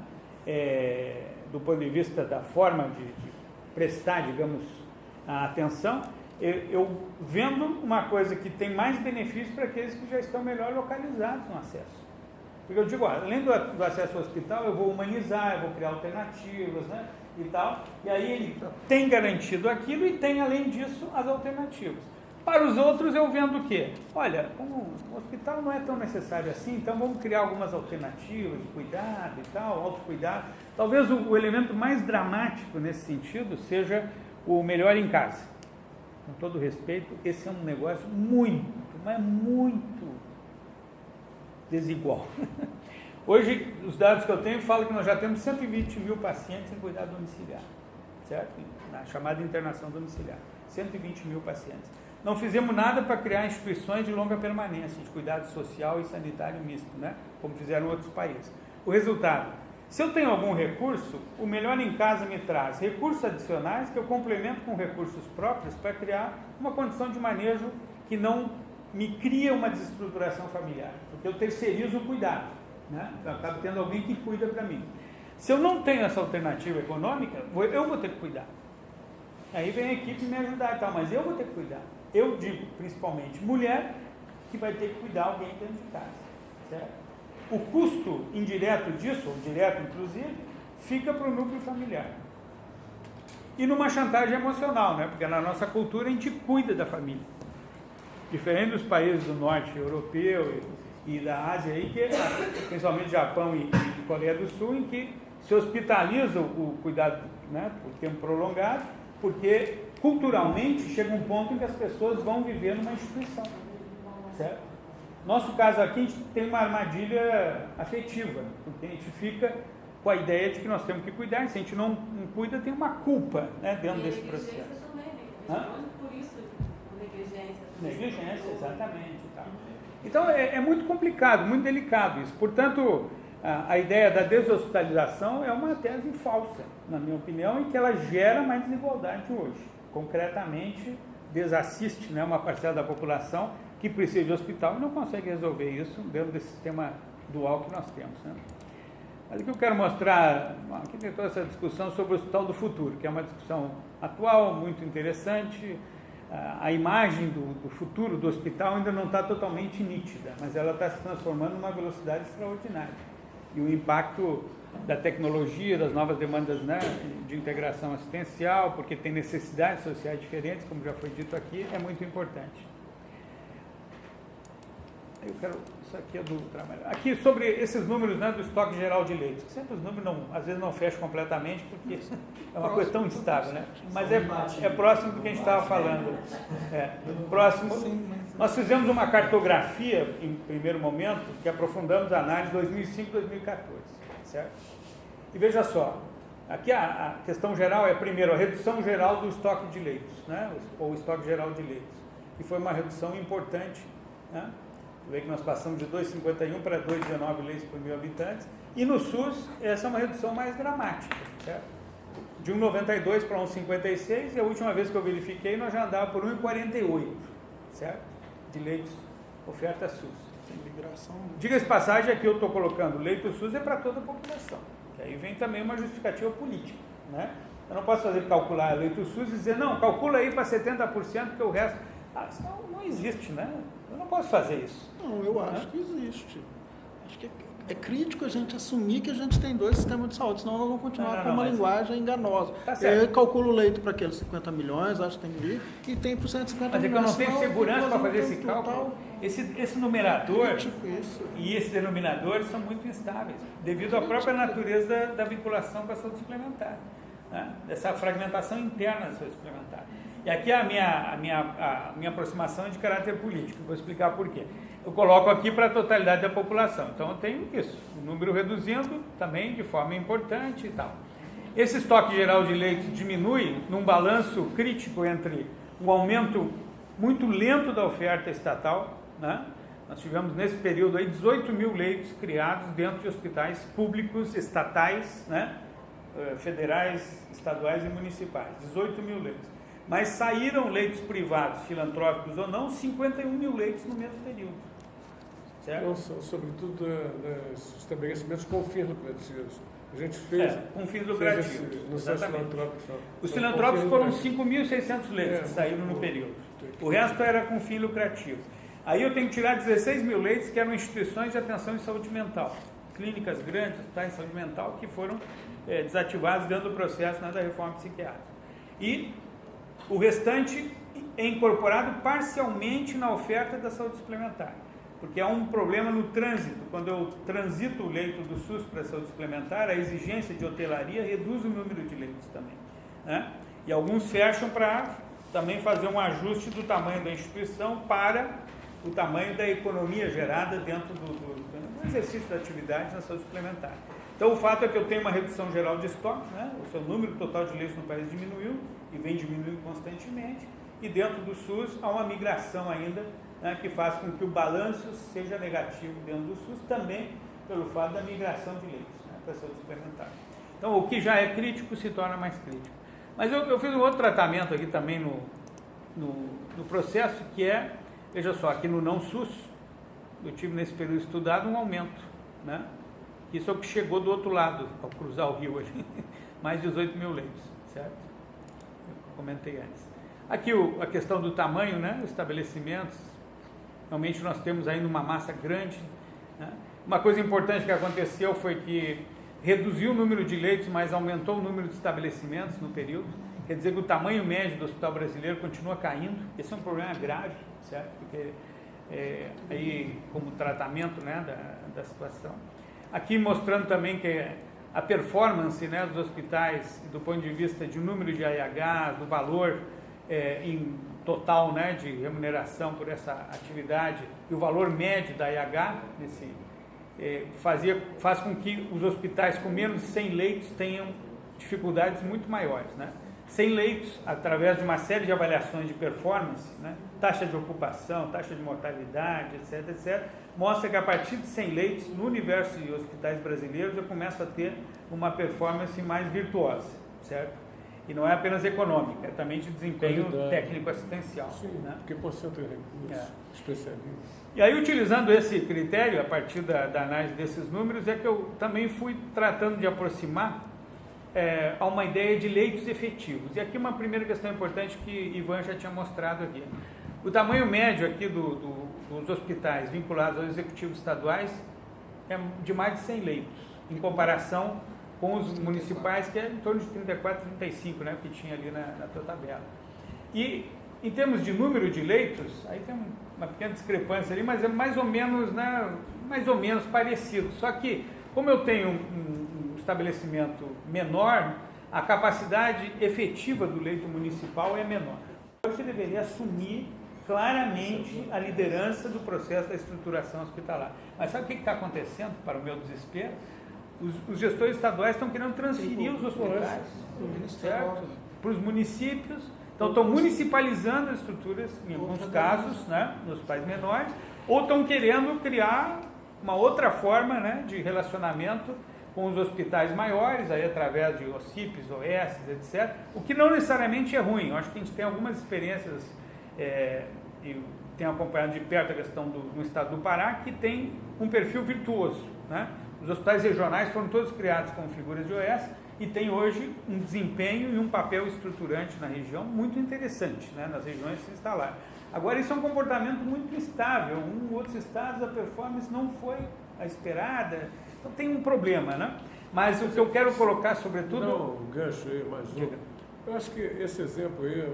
do ponto de vista da forma de prestar, digamos, a atenção, eu vendo uma coisa que tem mais benefício para aqueles que já estão melhor localizados no acesso. Porque eu digo, além do acesso ao hospital, eu vou humanizar, eu vou criar alternativas, né, e tal, e aí ele tem garantido aquilo e tem, além disso, as alternativas. Para os outros eu vendo o quê? Olha, como o hospital não é tão necessário assim, então vamos criar algumas alternativas de cuidado e tal, autocuidado. Talvez o elemento mais dramático nesse sentido seja o melhor em casa. Com todo respeito, esse é um negócio muito desigual. Hoje, os dados que eu tenho falam que nós já temos 120 mil pacientes em cuidado domiciliar, certo? Na chamada internação domiciliar. 120 mil pacientes. Não fizemos nada para criar instituições de longa permanência, de cuidado social e sanitário misto, né? Como fizeram outros países. O resultado, se eu tenho algum recurso, o Melhor em Casa me traz recursos adicionais que eu complemento com recursos próprios para criar uma condição de manejo que não me cria uma desestruturação familiar, porque eu terceirizo o cuidado, né? Eu acabo tendo alguém que cuida para mim. Se eu não tenho essa alternativa econômica, eu vou ter que cuidar. Aí vem a equipe me ajudar e tal, mas eu vou ter que cuidar. Eu digo, principalmente, mulher que vai ter que cuidar alguém dentro de casa, certo? O custo indireto disso, ou direto inclusive, fica para o núcleo familiar. E numa chantagem emocional, né? Porque na nossa cultura a gente cuida da família. Diferente dos países do norte europeu e da Ásia, aí, que, principalmente Japão e Coreia do Sul, em que se hospitaliza o cuidado, né, por tempo prolongado, porque culturalmente chega um ponto em que as pessoas vão viver numa instituição, certo? Nosso caso aqui, a gente tem uma armadilha afetiva, porque a gente fica com a ideia de que nós temos que cuidar, se a gente não cuida, tem uma culpa, né, dentro desse processo. Também, né? Por isso, negligência. Negligência, exatamente. Tá. Então, é muito complicado, muito delicado isso. Portanto, a ideia da deshospitalização é uma tese falsa, na minha opinião, e que ela gera mais desigualdade hoje. Concretamente, desassiste, né, uma parcela da população que precisa de hospital e não consegue resolver isso dentro desse sistema dual que nós temos, né? Mas o que eu quero mostrar, aqui tem toda essa discussão sobre o hospital do futuro, que é uma discussão atual, muito interessante. A imagem do futuro do hospital ainda não está totalmente nítida, mas ela está se transformando numa velocidade extraordinária. E o impacto da tecnologia, das novas demandas, né, de integração assistencial, porque tem necessidades sociais diferentes, como já foi dito aqui, é muito importante. Eu quero, isso aqui é do trabalho. Aqui sobre esses números, né, do estoque geral de leitos. Sempre os números às vezes não fecham completamente, porque é uma coisa tão instável, né? Mas é próximo do que a gente estava falando. Próximo. Nós fizemos uma cartografia em primeiro momento, que aprofundamos a análise 2005-2014, certo? E veja só, aqui a questão geral é, primeiro, a redução geral do estoque de leitos, né? Ou estoque geral de leitos, que foi uma redução importante, né? Vê que nós passamos de 2,51 para 2,19 leitos por 1.000 habitantes, e no SUS essa é uma redução mais dramática, certo? De 1,92 para 1,56, e a última vez que eu verifiquei nós já andávamos por 1,48, certo? De leitos oferta SUS. Diga-se passagem, aqui eu estou colocando leito SUS é para toda a população, que aí vem também uma justificativa política, né? Eu não posso calcular leito SUS e dizer, não, calcula aí para 70%, porque o resto... isso não existe, né? Eu não posso fazer isso. Não, eu acho que existe. Acho que é crítico a gente assumir que a gente tem dois sistemas de saúde, senão nós vamos continuar com uma linguagem enganosa. Tá certo. Eu calculo o leito para aqueles 50 milhões, acho que tem ali, e tem por 150 milhões. Mas é que eu não tenho segurança para fazer esse cálculo. Esse numerador e esse denominador são muito instáveis, devido à própria natureza da vinculação com a saúde suplementar, né? Dessa fragmentação interna da saúde suplementar. E aqui a minha aproximação é de caráter político, vou explicar por quê. Eu coloco aqui para a totalidade da população, então eu tenho isso, o número reduzindo também de forma importante e tal. Esse estoque geral de leitos diminui num balanço crítico entre um aumento muito lento da oferta estatal, né? Nós tivemos nesse período aí 18 mil leitos criados dentro de hospitais públicos, estatais, né? Federais, estaduais e municipais, 18 mil leitos. Mas saíram leitos privados, filantrópicos ou não, 51 mil leitos no mesmo período. Certo? Então, sobretudo nos estabelecimentos com fins lucrativos. A gente fez... com fins lucrativos. Exatamente. Os filantrópicos foram 5.600 leitos que saíram no período. O resto era com fim lucrativo. Aí eu tenho que tirar 16 mil leitos que eram instituições de atenção em saúde mental. Clínicas grandes, hospitais de saúde mental, que foram desativados dentro do processo, né, da reforma psiquiátrica. E o restante é incorporado parcialmente na oferta da saúde suplementar, porque há um problema no trânsito. Quando eu transito o leito do SUS para a saúde suplementar, a exigência de hotelaria reduz o número de leitos também, né? E alguns fecham para também fazer um ajuste do tamanho da instituição para o tamanho da economia gerada dentro do exercício da atividade na saúde suplementar. Então, o fato é que eu tenho uma redução geral de estoque, né? O seu número total de leitos no país diminuiu e vem diminuindo constantemente, e dentro do SUS há uma migração ainda, né, que faz com que o balanço seja negativo dentro do SUS, também pelo fato da migração de leitos, né, para a saúde suplementar. Então, o que já é crítico se torna mais crítico. Mas eu fiz um outro tratamento aqui também no processo, que é, veja só, aqui no não SUS, eu tive nesse período estudado um aumento, né? Isso é o que chegou do outro lado, ao cruzar o rio ali, mais 18 mil leitos, certo? Eu comentei antes. Aqui a questão do tamanho, né? Os estabelecimentos, realmente nós temos ainda uma massa grande, né? Uma coisa importante que aconteceu foi que reduziu o número de leitos, mas aumentou o número de estabelecimentos no período. Quer dizer que o tamanho médio do hospital brasileiro continua caindo. Esse é um problema grave, certo? Porque aí, como tratamento, né, da situação. Aqui mostrando também que a performance, né, dos hospitais, do ponto de vista de número de AIH, do valor em total, né, de remuneração por essa atividade, e o valor médio da AIH, faz com que os hospitais com menos de 100 leitos tenham dificuldades muito maiores, né? 100 leitos, através de uma série de avaliações de performance, né, taxa de ocupação, taxa de mortalidade, etc, etc, mostra que a partir de 100 leitos, no universo de hospitais brasileiros, eu começo a ter uma performance mais virtuosa, certo? E não é apenas econômica, é também de desempenho técnico-assistencial. Sim, né? que porcento de recursos especialistas. E aí, utilizando esse critério, a partir da análise desses números, é que eu também fui tratando de aproximar a uma ideia de leitos efetivos. E aqui uma primeira questão importante que Ivan já tinha mostrado aqui. O tamanho médio aqui dos hospitais vinculados aos executivos estaduais é de mais de 100 leitos, em comparação com os municipais, que é em torno de 34, 35, né, que tinha ali na tua tabela. E em termos de número de leitos, aí tem uma pequena discrepância ali, mas é mais ou menos, né, mais ou menos parecido. Só que, como eu tenho um estabelecimento menor, a capacidade efetiva do leito municipal é menor. Você deveria assumir claramente a liderança do processo da estruturação hospitalar. Mas sabe o que está acontecendo, para o meu desespero? Os gestores estaduais estão querendo transferir os hospitais para os municípios. Então, estão municipalizando as estruturas, em alguns casos, né, nos hospitais menores, ou estão querendo criar uma outra forma, né, de relacionamento com os hospitais maiores, aí através de OCIPs, OS, etc., o que não necessariamente é ruim. Eu acho que a gente tem algumas experiências, e tenho acompanhado de perto a questão no estado do Pará, que tem um perfil virtuoso, né? Os hospitais regionais foram todos criados como figuras de OS e tem hoje um desempenho e um papel estruturante na região muito interessante, né, nas regiões que se instalaram. Agora, isso é um comportamento muito instável. Outros estados a performance não foi a esperada, então tem um problema, né? Mas o que eu quero colocar, sobretudo... Não, um gancho aí, mais um. Eu acho que esse exemplo aí,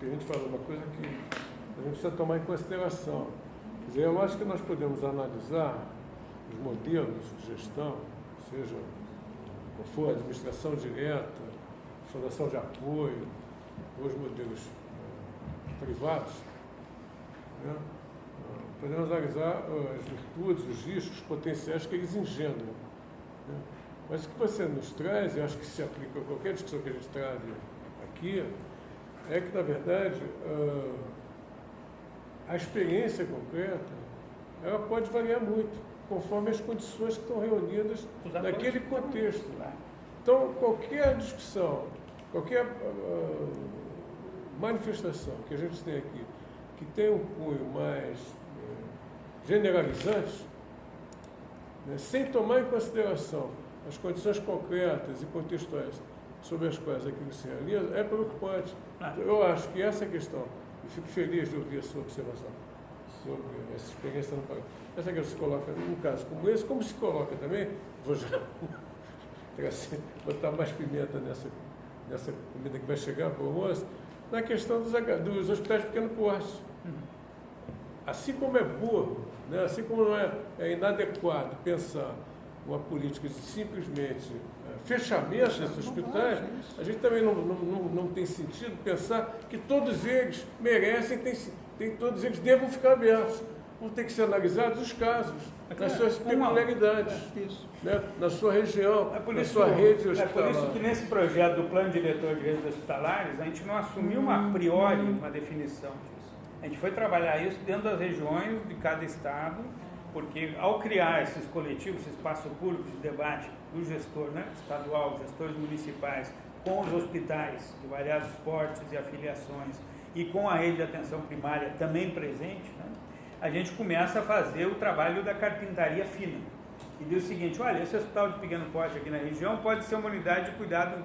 a gente fala uma coisa que a gente precisa tomar em consideração. Quer dizer, eu acho que nós podemos analisar os modelos de gestão, seja qual for, administração direta, fundação de apoio, ou os modelos privados, né? Podemos analisar as virtudes, os riscos, os potenciais que eles engendram, né? Mas o que você nos traz, e acho que se aplica a qualquer discussão que a gente trave aqui, é que, na verdade, a experiência concreta, ela pode variar muito, conforme as condições que estão reunidas naquele contexto. Então, qualquer discussão, qualquer manifestação que a gente tem aqui, que tem um cunho mais generalizante, né, sem tomar em consideração as condições concretas e contextuais sobre as quais aquilo se realiza, é preocupante. Eu acho que essa questão, e fico feliz de ouvir a sua observação sobre essa experiência no Pará. Essa questão se coloca num caso como esse, como se coloca também, vou já botar mais pimenta nessa comida que vai chegar para o almoço, na questão dos hospitais de pequeno porte. Assim como é burro, né, assim como não é inadequado pensar uma política de simplesmente fechamento desses hospitais, a gente também não tem sentido pensar que todos eles merecem, todos eles devam ficar abertos. Vão ter que ser analisados os casos, nas suas peculiaridades, né? Na sua região, na sua rede hospitalar. É por isso que nesse projeto do Plano Diretor de Redes Hospitalares, a gente não assumiu a priori uma definição disso. A gente foi trabalhar isso dentro das regiões de cada estado, porque ao criar esses coletivos, esse espaço público de debate do gestor, né, estadual, gestores municipais, com os hospitais de variados portes e afiliações e com a rede de atenção primária também presente, né, a gente começa a fazer o trabalho da carpintaria fina. E diz o seguinte: olha, esse hospital de pequeno porte aqui na região pode ser uma unidade de cuidado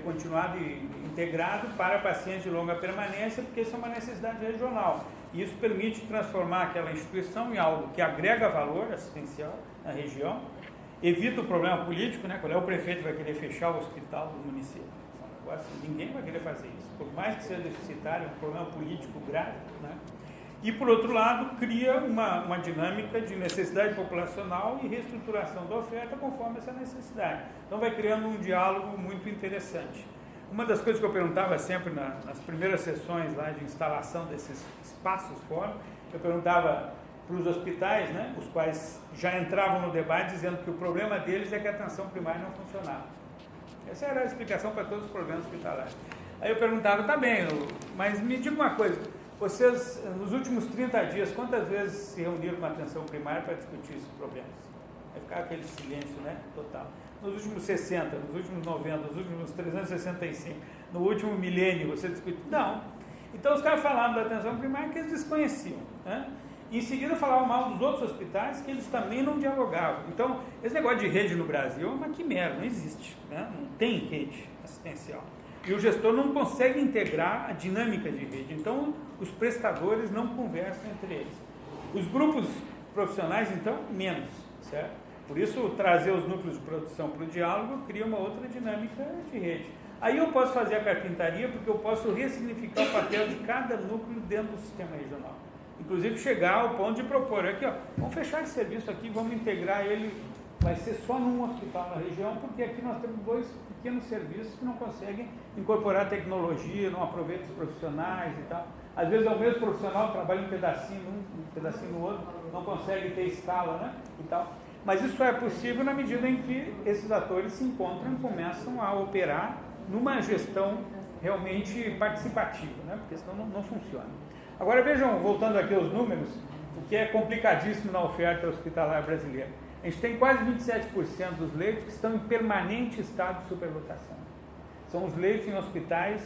continuado e integrado para pacientes de longa permanência, porque isso é uma necessidade regional. E isso permite transformar aquela instituição em algo que agrega valor assistencial na região, evita o problema político, né? Qual é o prefeito que vai querer fechar o hospital do município? Ninguém vai querer fazer isso. Por mais que seja deficitário, é um problema político grave, né? E, por outro lado, cria uma dinâmica de necessidade populacional e reestruturação da oferta conforme essa necessidade. Então, vai criando um diálogo muito interessante. Uma das coisas que eu perguntava sempre nas primeiras sessões lá de instalação desses espaços fora, eu perguntava para os hospitais, né, os quais já entravam no debate dizendo que o problema deles é que a atenção primária não funcionava. Essa era a explicação para todos os problemas hospitalares. Aí eu perguntava, tá bem, mas me diga uma coisa, vocês, nos últimos 30 dias, quantas vezes se reuniram com a atenção primária para discutir esses problemas? Aí ficava aquele silêncio, né, total. Nos últimos 60, nos últimos 90, nos últimos 365, no último milênio, você discutiu? Não. Então, os caras falavam da atenção primária que eles desconheciam, né? E em seguida falavam mal dos outros hospitais que eles também não dialogavam. Então, esse negócio de rede no Brasil é uma quimera, não existe, né? Não tem rede assistencial. E o gestor não consegue integrar a dinâmica de rede. Então, os prestadores não conversam entre eles. Os grupos profissionais, então, menos, certo? Por isso, trazer os núcleos de produção para o diálogo cria uma outra dinâmica de rede. Aí eu posso fazer a carpintaria porque eu posso ressignificar o papel de cada núcleo dentro do sistema regional. Inclusive chegar ao ponto de propor, aqui ó, vamos fechar esse serviço aqui, vamos integrar ele, vai ser só num hospital na região, porque aqui nós temos 2 pequenos serviços que não conseguem incorporar tecnologia, não aproveitam os profissionais e tal. Às vezes é o mesmo profissional que trabalha um pedacinho no outro, não consegue ter escala, né, e tal. Mas isso só é possível na medida em que esses atores se encontram e começam a operar numa gestão realmente participativa, né? Porque senão não funciona. Agora vejam, voltando aqui aos números, o que é complicadíssimo na oferta hospitalar brasileira. A gente tem quase 27% dos leitos que estão em permanente estado de superlotação. São os leitos em hospitais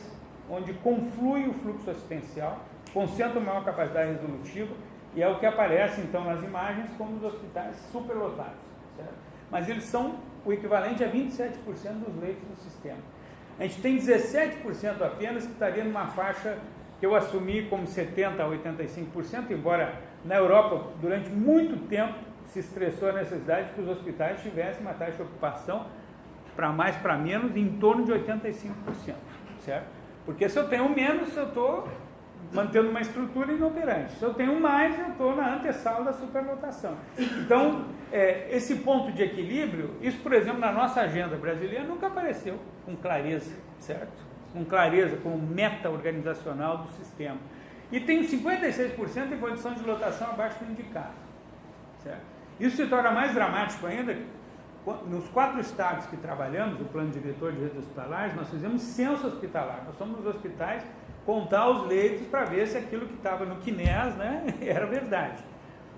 onde conflui o fluxo assistencial, concentra maior capacidade resolutiva, e é o que aparece, então, nas imagens como os hospitais superlotados, certo? Mas eles são o equivalente a 27% dos leitos do sistema. A gente tem 17% apenas que estaria numa faixa que eu assumi como 70% a 85%, embora na Europa, durante muito tempo, se estressou a necessidade de que os hospitais tivessem uma taxa de ocupação, para mais, para menos, em torno de 85%, certo? Porque se eu tenho menos, eu estou mantendo uma estrutura inoperante. Se eu tenho mais, eu estou na antessala da superlotação. Então, esse ponto de equilíbrio, isso, por exemplo, na nossa agenda brasileira, nunca apareceu com clareza, certo? Com clareza, como meta organizacional do sistema. E tem 56% em condição de lotação abaixo do indicado, certo? Isso se torna mais dramático ainda. Nos 4 estados que trabalhamos, o Plano Diretor de Redes Hospitalares, nós fizemos censo hospitalar. Nós fomos nos hospitais contar os leitos para ver se aquilo que estava no QNES, né, era verdade.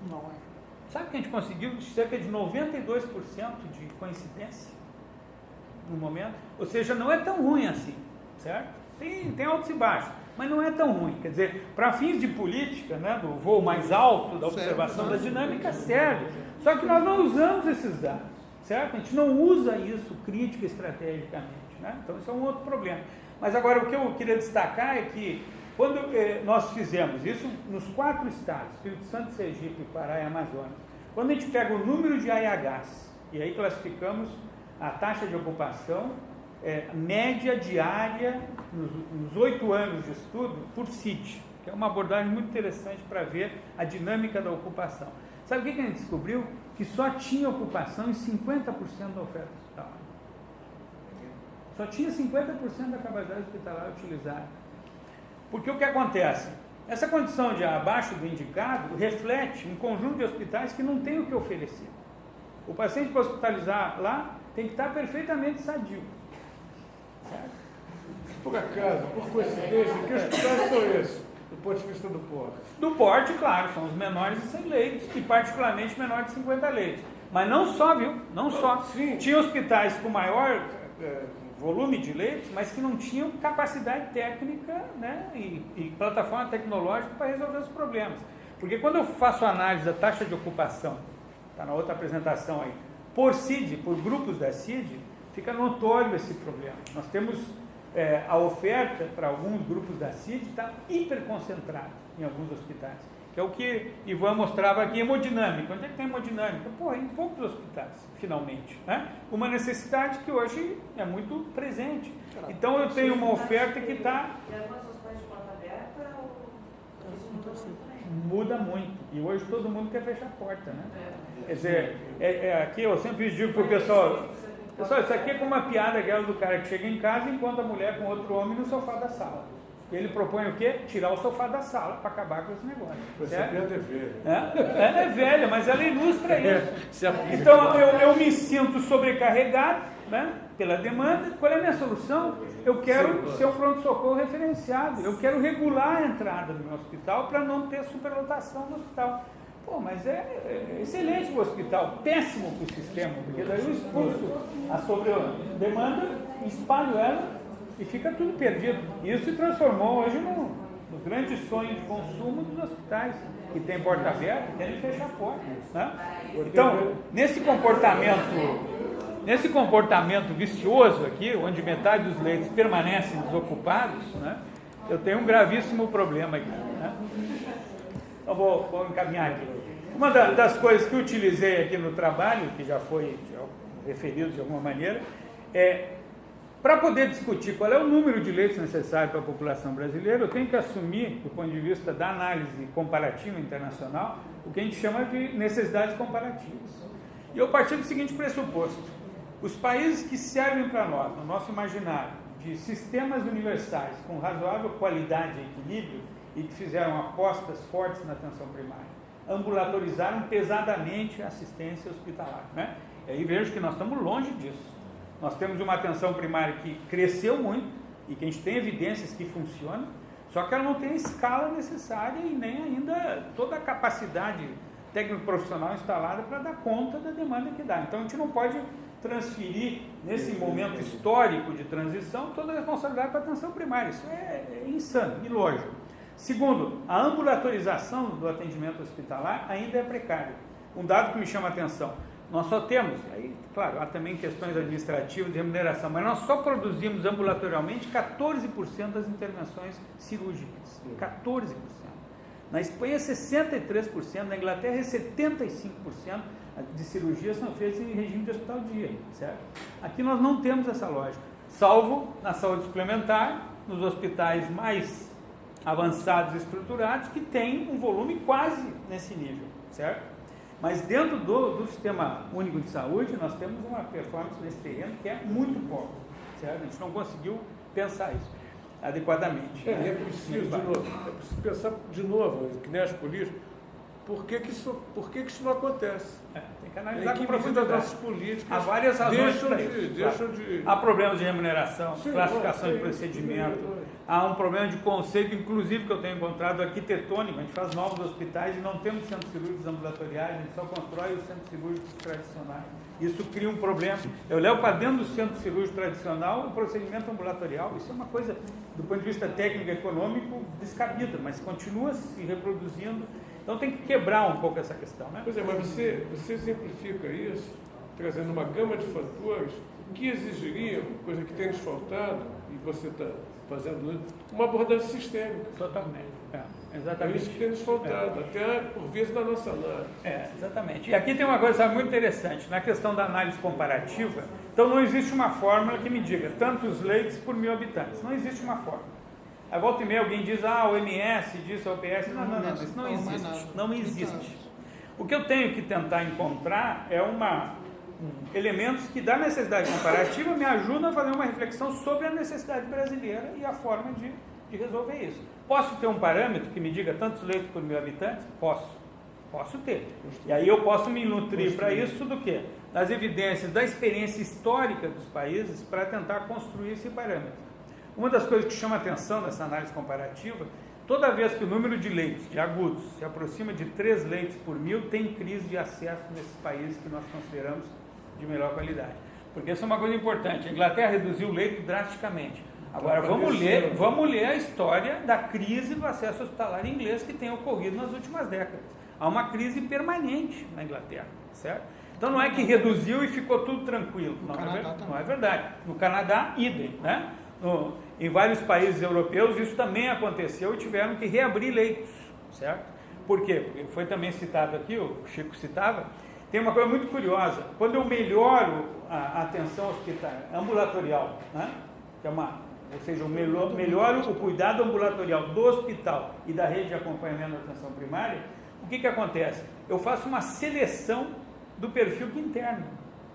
Não é. Sabe que a gente conseguiu cerca de 92% de coincidência no momento? Ou seja, não é tão ruim assim, certo? Tem altos e baixos, mas não é tão ruim. Quer dizer, para fins de política, né, do voo mais alto, da observação da dinâmica, serve. Só que nós não usamos esses dados, certo? A gente não usa isso crítica estrategicamente, né? Então, isso é um outro problema. Mas agora, o que eu queria destacar é que, quando nós fizemos isso nos 4 estados, Espírito Santo, Sergipe, Pará e Amazonas, quando a gente pega o número de AIHs, e aí classificamos a taxa de ocupação, média diária, nos 8 anos de estudo, por CIT, que é uma abordagem muito interessante para ver a dinâmica da ocupação. Sabe o que a gente descobriu? Que só tinha ocupação em 50% da oferta hospitalar. Só tinha 50% da capacidade hospitalar utilizada. Porque o que acontece? Essa condição de abaixo do indicado reflete um conjunto de hospitais que não tem o que oferecer. O paciente para hospitalizar lá tem que estar perfeitamente sadio. Certo? Por acaso, por coincidência, que hospitais são esses, do ponto de vista do porte? Do porte, claro, são os menores de 100 leitos e particularmente menores de 50 leitos. Mas não só, viu? Não só. Sim. Tinha hospitais com maior volume de leitos, mas que não tinham capacidade técnica, né, e plataforma tecnológica para resolver os problemas. Porque quando eu faço análise da taxa de ocupação, está na outra apresentação aí, por CID, por grupos da CID, fica notório esse problema. Nós temos a oferta para alguns grupos da CID está hiperconcentrada em alguns hospitais, que é o que Ivan mostrava aqui, hemodinâmica. Onde é que tem hemodinâmica? Pô, em poucos hospitais, finalmente. Né? Uma necessidade que hoje é muito presente. Então eu tenho uma oferta que está... E algumas hospitais de porta aberta, isso muda muito também. Muda muito. E hoje todo mundo quer fechar a porta, né? Quer dizer, aqui eu sempre digo para o pessoal, isso aqui é como uma piada aquela do cara que chega em casa e encontra a mulher com outro homem no sofá da sala. Ele propõe o quê? Tirar o sofá da sala para acabar com esse negócio. Essa piada é velha. Ela é velha, mas ela ilustra isso. Então eu me sinto sobrecarregado, né, pela demanda. Qual é a minha solução? Eu quero ser um pronto-socorro referenciado. Eu quero regular a entrada do meu hospital para não ter superlotação no hospital. Pô, mas é excelente para o hospital, péssimo para o sistema, porque daí eu expulso a sobredemanda, espalho ela e fica tudo perdido. Isso se transformou hoje no grande sonho de consumo dos hospitais, que tem porta aberta, tem que fechar a porta. Né? Então, nesse comportamento vicioso aqui, onde metade dos leitos permanecem desocupados, né, eu tenho um gravíssimo problema aqui. Né? Então, vou encaminhar aqui. Uma das coisas que eu utilizei aqui no trabalho, que já foi referido de alguma maneira, para poder discutir qual é o número de leitos necessário para a população brasileira, eu tenho que assumir, do ponto de vista da análise comparativa internacional, o que a gente chama de necessidades comparativas. E eu parti do seguinte pressuposto: os países que servem para nós, no nosso imaginário, de sistemas universais com razoável qualidade e equilíbrio, e que fizeram apostas fortes na atenção primária, ambulatorizaram pesadamente a assistência hospitalar. Né? E aí vejo que nós estamos longe disso. Nós temos uma atenção primária que cresceu muito e que a gente tem evidências que funciona, só que ela não tem a escala necessária e nem ainda toda a capacidade técnico-profissional instalada para dar conta da demanda que dá. Então a gente não pode transferir, nesse momento histórico de transição, toda a responsabilidade para a atenção primária. Isso é insano, ilógico. Segundo, a ambulatorização do atendimento hospitalar ainda é precária. Um dado que me chama a atenção: nós só temos, aí, claro, há também questões administrativas de remuneração, mas nós só produzimos ambulatorialmente 14% das intervenções cirúrgicas. 14%. Na Espanha, 63%, na Inglaterra, 75% de cirurgias são feitas em regime de hospital dia, certo? Aqui nós não temos essa lógica, salvo na saúde suplementar, nos hospitais mais avançados e estruturados, que tem um volume quase nesse nível, certo? Mas dentro do Sistema Único de Saúde, nós temos uma performance nesse terreno que é muito pobre, certo? A gente não conseguiu pensar isso adequadamente. É preciso pensar de novo, que nem as políticas, por que que isso não acontece? Tem que analisar com das profundidade. nossas políticas. Há várias razões para isso. Deixam de... Há problemas de remuneração, Sim, classificação de procedimento, há um problema de conceito, inclusive, que eu tenho encontrado arquitetônico. A gente faz novos hospitais e não temos centros cirúrgicos ambulatoriais, a gente só constrói os centros cirúrgicos tradicionais. Isso cria um problema. Eu levo para dentro do centro cirúrgico tradicional o procedimento ambulatorial. Isso é uma coisa, do ponto de vista técnico e econômico, descabida, mas continua se reproduzindo. Então tem que quebrar um pouco essa questão, né? Pois é, mas você exemplifica isso, trazendo uma gama de fatores que exigiriam, coisa que tem nos faltado, e você está fazendo isso, uma abordagem sistêmica. Totalmente. É Exatamente. isso que tem nos faltado, até por vezes na nossa análise. Exatamente. E aqui tem uma coisa muito interessante, na questão da análise comparativa. Então não existe uma fórmula que me diga tantos leitos por 1.000 habitantes. Não existe uma fórmula. A volta e meia alguém diz, o OMS diz, a OPS. Não, isso não existe. Não existe. O que eu tenho que tentar encontrar é elementos que, da necessidade comparativa, me ajudam a fazer uma reflexão sobre a necessidade brasileira e a forma de resolver isso. Posso ter um parâmetro que me diga tantos leitos por 1.000 habitantes? Posso ter. E aí eu posso me nutrir para isso do quê? Das evidências, da experiência histórica dos países para tentar construir esse parâmetro. Uma das coisas que chama atenção nessa análise comparativa, toda vez que o número de leitos, de agudos, se aproxima de 3 leitos por 1.000, tem crise de acesso nesses países que nós consideramos de melhor qualidade. Porque isso é uma coisa importante. A Inglaterra reduziu o leito drasticamente. Agora, vamos ler a história da crise do acesso hospitalar inglês que tem ocorrido nas últimas décadas. Há uma crise permanente na Inglaterra, certo? Então não é que reduziu e ficou tudo tranquilo. Não é verdade. No Canadá, idem, né? Em vários países europeus isso também aconteceu e tiveram que reabrir leitos, certo? Por quê? Porque foi também citado aqui, o Chico citava, tem uma coisa muito curiosa. Quando eu melhoro a atenção hospitalar ambulatorial, né? Que é ou seja, eu melhoro o cuidado ambulatorial do hospital e da rede de acompanhamento da atenção primária, o que acontece? Eu faço uma seleção do perfil que interna.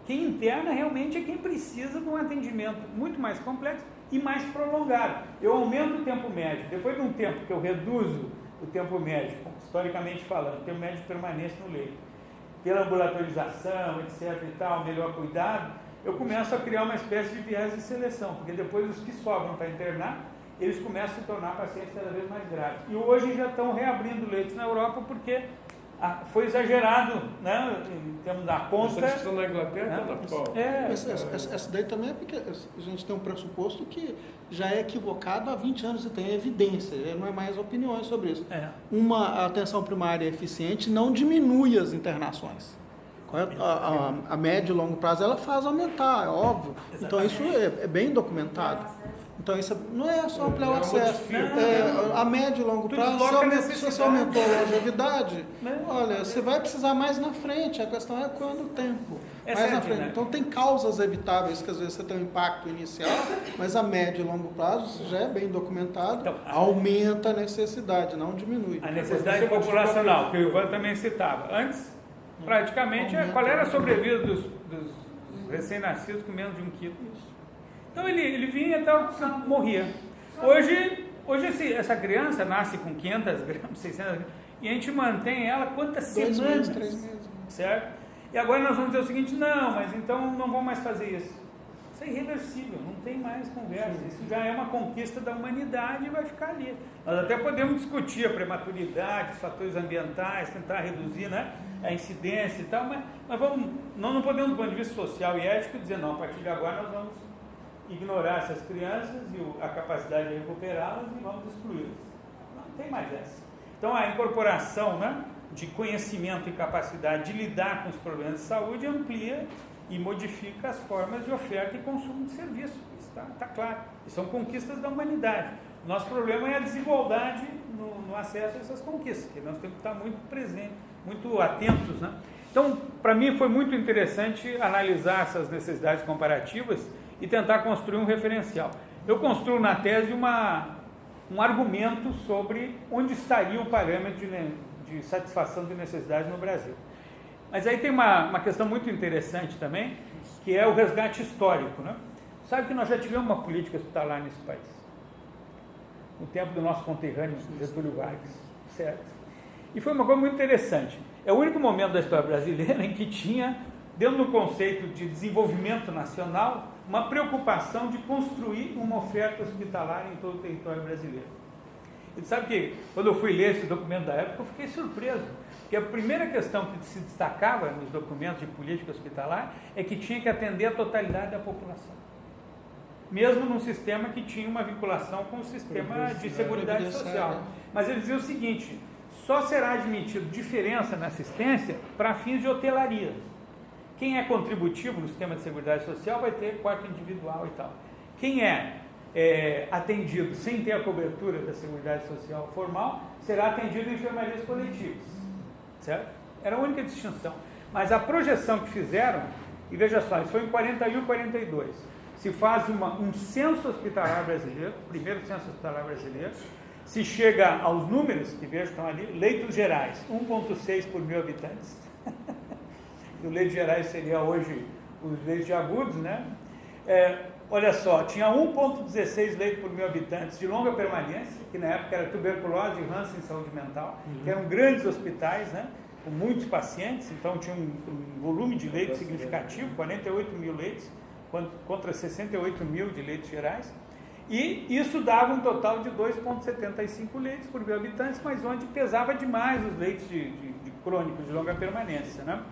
Quem interna realmente é quem precisa de um atendimento muito mais complexo e mais prolongado. Eu aumento o tempo médio. Depois de um tempo que eu reduzo o tempo médio, historicamente falando, o tempo médio de permanência no leito, pela ambulatorização, etc. e tal, melhor cuidado, eu começo a criar uma espécie de viés de seleção, porque depois os que sobram para internar, eles começam a se tornar pacientes cada vez mais graves. E hoje já estão reabrindo leitos na Europa porque foi exagerado, né, em termos da conta. Essa questão na Inglaterra está na pau. Essa daí também é porque a gente tem um pressuposto que já é equivocado há 20 anos e tem evidência, não é mais opiniões sobre isso. Uma atenção primária eficiente não diminui as internações. A médio e longo prazo ela faz aumentar, é óbvio. Exatamente. Então isso é bem documentado. Então isso não é só ampliar o acesso. A médio e longo prazo, se você aumentou a longevidade, olha, você vai precisar mais na frente. A questão é quando o tempo. Mais na frente. Então tem causas evitáveis que às vezes você tem um impacto inicial, mas a médio e longo prazo, isso já é bem documentado, então, aumenta a necessidade, não diminui. A necessidade populacional, que o Ivan também citava. Antes, praticamente, qual era a sobrevida dos recém-nascidos com menos de 1 quilo? Então ele vinha até morria. Hoje essa criança nasce com 500 gramas, 600 gramas, e a gente mantém ela quantas semanas? 2 meses, 3 meses. Certo? E agora nós vamos dizer o seguinte, não, mas então não vamos mais fazer isso. Isso é irreversível, não tem mais conversa. Isso já é uma conquista da humanidade e vai ficar ali. Nós até podemos discutir a prematuridade, os fatores ambientais, tentar reduzir, né, a incidência e tal, mas nós não podemos, do ponto de vista social e ético, dizer, não, a partir de agora nós vamos ignorar essas crianças e a capacidade de recuperá-las e vamos excluí-las. Não tem mais essa. Então a incorporação, né, de conhecimento e capacidade de lidar com os problemas de saúde amplia e modifica as formas de oferta e consumo de serviço. Isso está claro. E são conquistas da humanidade. O nosso problema é a desigualdade no acesso a essas conquistas, que nós temos que estar muito presentes, muito atentos, né? Então, para mim foi muito interessante analisar essas necessidades comparativas e tentar construir um referencial. Eu construo na tese um argumento sobre onde estaria o parâmetro de satisfação de necessidades no Brasil. Mas aí tem uma questão muito interessante também, que é o resgate histórico, né? Sabe que nós já tivemos uma política hospitalar nesse país, no tempo do nosso conterrâneo Getúlio Vargas, certo? E foi uma coisa muito interessante. É o único momento da história brasileira em que tinha, dentro do conceito de desenvolvimento nacional, uma preocupação de construir uma oferta hospitalar em todo o território brasileiro. E sabe que, quando eu fui ler esse documento da época, eu fiquei surpreso, porque a primeira questão que se destacava nos documentos de política hospitalar é que tinha que atender a totalidade da população, mesmo num sistema que tinha uma vinculação com o sistema de seguridade social. Mas ele dizia o seguinte, só será admitido diferença na assistência para fins de hotelaria. Quem é contributivo no sistema de seguridade social vai ter quarto individual e tal. Quem é atendido sem ter a cobertura da seguridade social formal, será atendido em enfermarias coletivas, certo? Era a única distinção. Mas a projeção que fizeram, e veja só, isso foi em 41 e 42, se faz um censo hospitalar brasileiro, primeiro censo hospitalar brasileiro, se chega aos números, que vejo que estão ali, leitos gerais, 1,6 por 1.000 habitantes. E o leitos gerais seria hoje os leitos de agudos, né? Olha só, tinha 1,16 leitos por 1.000 habitantes de longa permanência, que na época era tuberculose e Hansen saúde mental, que eram grandes hospitais, né? Com muitos pacientes, então tinha um volume de leitos significativo, 48.000 leitos, contra 68.000 de leitos gerais, e isso dava um total de 2,75 leitos por 1.000 habitantes, mas onde pesava demais os leitos de crônicos de longa permanência, né?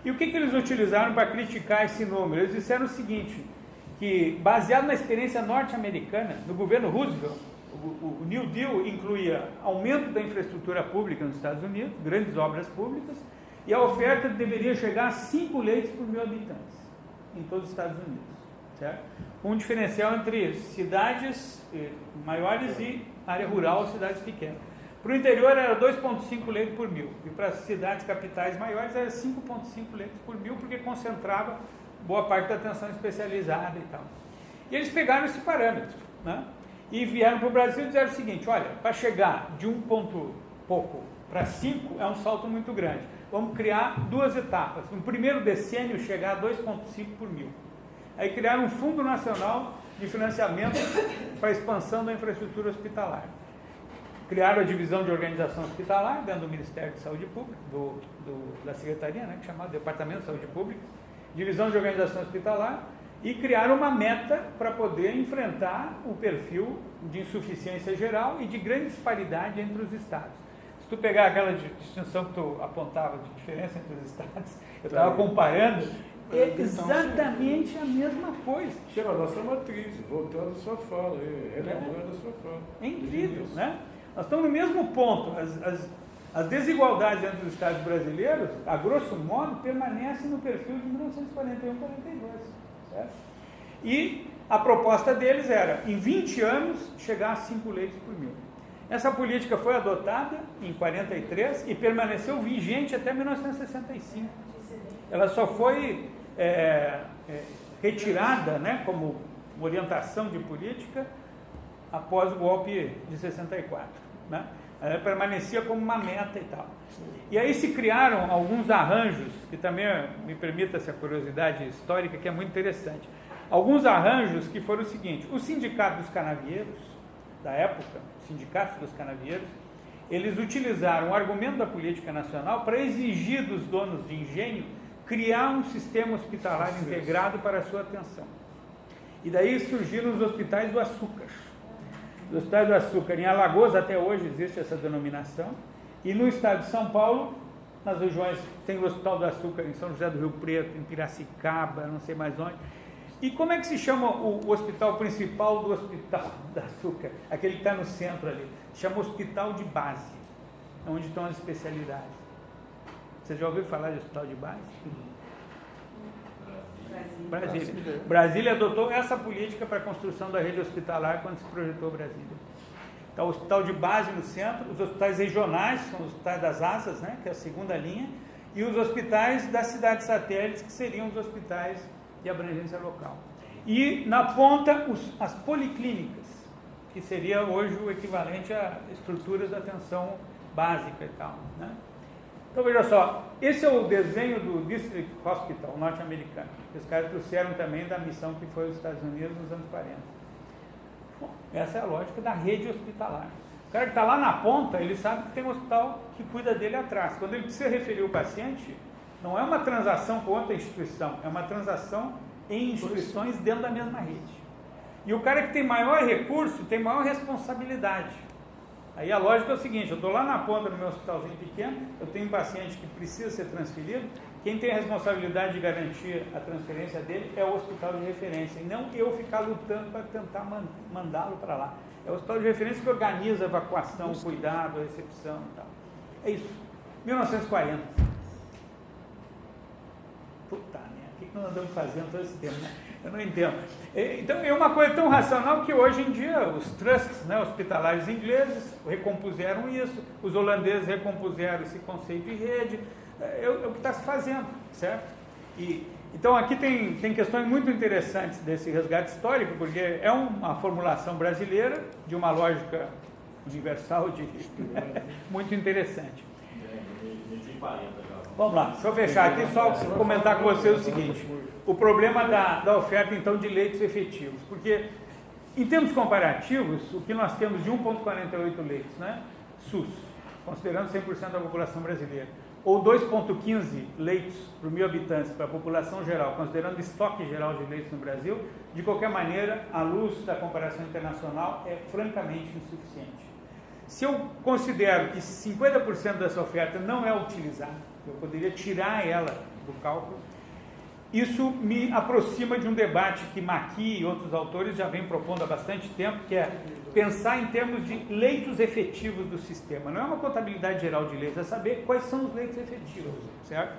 E o que eles utilizaram para criticar esse número? Eles disseram o seguinte, que baseado na experiência norte-americana, no governo Roosevelt, o New Deal incluía aumento da infraestrutura pública nos Estados Unidos, grandes obras públicas, e a oferta deveria chegar a 5 leitos por 1.000 habitantes em todos os Estados Unidos, certo? Com um diferencial entre cidades maiores e área rural, cidades pequenas. Para o interior era 2,5 leitos por 1.000, e para as cidades capitais maiores era 5,5 leitos por 1.000, porque concentrava boa parte da atenção especializada e tal. E eles pegaram esse parâmetro, né? E vieram para o Brasil e disseram o seguinte, olha, para chegar de 1 ponto pouco para 5 é um salto muito grande. Vamos criar 2 etapas. No primeiro decênio, chegar a 2,5 por 1.000. Aí criaram um Fundo Nacional de Financiamento para a expansão da infraestrutura hospitalar. Criaram a divisão de organização hospitalar dentro do Ministério de Saúde Pública, da Secretaria, né, que é chamado Departamento de Saúde Pública, divisão de organização hospitalar, e criaram uma meta para poder enfrentar o perfil de insuficiência geral e de grande disparidade entre os estados. Se tu pegar aquela distinção que tu apontava de diferença entre os estados, eu estava comparando, é exatamente a mesma coisa. Chega a nossa matriz, voltando à sua fala, relembrando a sua fala. É incrível, né? Nós estamos no mesmo ponto. As desigualdades entre os estados brasileiros, a grosso modo, permanecem no perfil de 1941-42. Certo? E a proposta deles era, em 20 anos, chegar a 5 leitos por 1.000. Essa política foi adotada em 43 e permaneceu vigente até 1965. Ela só foi retirada, né, como orientação de política após o golpe de 64. Né? Ela permanecia como uma meta e tal. E aí se criaram alguns arranjos, que também me permita essa curiosidade histórica, que é muito interessante. Alguns arranjos que foram o seguinte, o Sindicato dos Canavieiros, da época, os sindicatos dos canavieiros, eles utilizaram o argumento da política nacional para exigir dos donos de engenho criar um sistema hospitalar integrado para a sua atenção. E daí surgiram os hospitais do açúcar. Os hospitais do açúcar, em Alagoas até hoje existe essa denominação, e no estado de São Paulo, nas regiões, tem o Hospital do Açúcar em São José do Rio Preto, em Piracicaba, não sei mais onde. E como é que se chama o hospital principal do Hospital do Açúcar? Aquele que está no centro ali. Se chama Hospital de Base, onde estão as especialidades. Você já ouviu falar de hospital de base? Brasília. Brasília adotou essa política para a construção da rede hospitalar quando se projetou Brasília. Então, o hospital de base no centro, os hospitais regionais, são os hospitais das asas, né, que é a segunda linha, e os hospitais das cidades satélites, que seriam os hospitais de abrangência local. E, na ponta, as policlínicas, que seria hoje o equivalente a estruturas de atenção básica e tal, né? Então, veja só, esse é o desenho do District Hospital norte-americano, que os caras trouxeram também da missão que foi os Estados Unidos nos anos 40. Bom, essa é a lógica da rede hospitalar. O cara que está lá na ponta, ele sabe que tem um hospital que cuida dele atrás. Quando ele precisa referir o paciente, não é uma transação com outra instituição, é uma transação em instituições dentro da mesma rede. E o cara que tem maior recurso, tem maior responsabilidade. Aí a lógica é o seguinte, eu estou lá na ponta do meu hospitalzinho pequeno, eu tenho um paciente que precisa ser transferido, quem tem a responsabilidade de garantir a transferência dele é o hospital de referência, e não eu ficar lutando para tentar mandá-lo para lá. É o hospital de referência que organiza a evacuação, o cuidado, a recepção e tal. É isso. 1940. Puta merda, o que nós andamos fazendo todo esse tempo, né? Eu não entendo. Então, é uma coisa tão racional que hoje em dia os trusts, né, hospitalares ingleses recompuseram isso, os holandeses recompuseram esse conceito de rede, é o que está se fazendo, certo? Então, aqui tem questões muito interessantes desse resgate histórico, porque é uma formulação brasileira de uma lógica universal, muito interessante. Vamos lá, deixa eu fechar aqui, só comentar com vocês o seguinte, o problema da oferta, então, de leitos efetivos, porque, em termos comparativos, o que nós temos de 1,48 leitos, né, SUS, considerando 100% da população brasileira, ou 2,15 leitos por 1.000 habitantes para a população geral, considerando o estoque geral de leitos no Brasil, de qualquer maneira, à luz da comparação internacional, é francamente insuficiente. Se eu considero que 50% dessa oferta não é utilizada, eu poderia tirar ela do cálculo, isso me aproxima de um debate que Maqui e outros autores já vêm propondo há bastante tempo, que é pensar em termos de leitos efetivos do sistema. Não é uma contabilidade geral de leitos, é saber quais são os leitos efetivos, certo?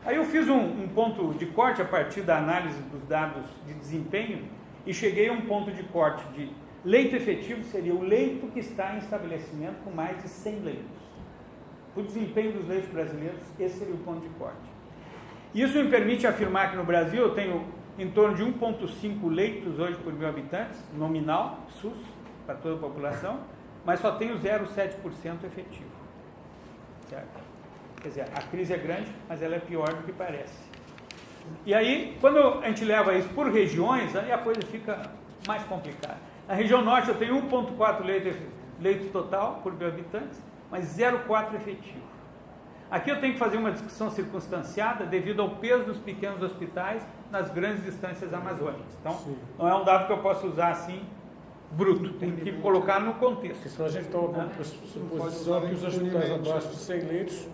Aí eu fiz um ponto de corte a partir da análise dos dados de desempenho e cheguei a um ponto de corte de leito efetivo seria o leito que está em estabelecimento com mais de 100 leitos. O desempenho dos leitos brasileiros, esse seria o ponto de corte. Isso me permite afirmar que no Brasil eu tenho em torno de 1,5 leitos hoje por 1.000 habitantes, nominal, SUS, para toda a população, mas só tenho 0,7% efetivo. Certo? Quer dizer, a crise é grande, mas ela é pior do que parece. E aí, quando a gente leva isso por regiões, aí a coisa fica mais complicada. Na região norte eu tenho 1,4 leitos total por 1.000 habitantes, mas 0,4 efetivo. Aqui eu tenho que fazer uma discussão circunstanciada devido ao peso dos pequenos hospitais nas grandes distâncias amazônicas. Então, não é um dado que eu posso usar assim, bruto, tem que colocar no contexto. Senão a gente toma como pressuposição que os hospitais abaixo de 100 leitos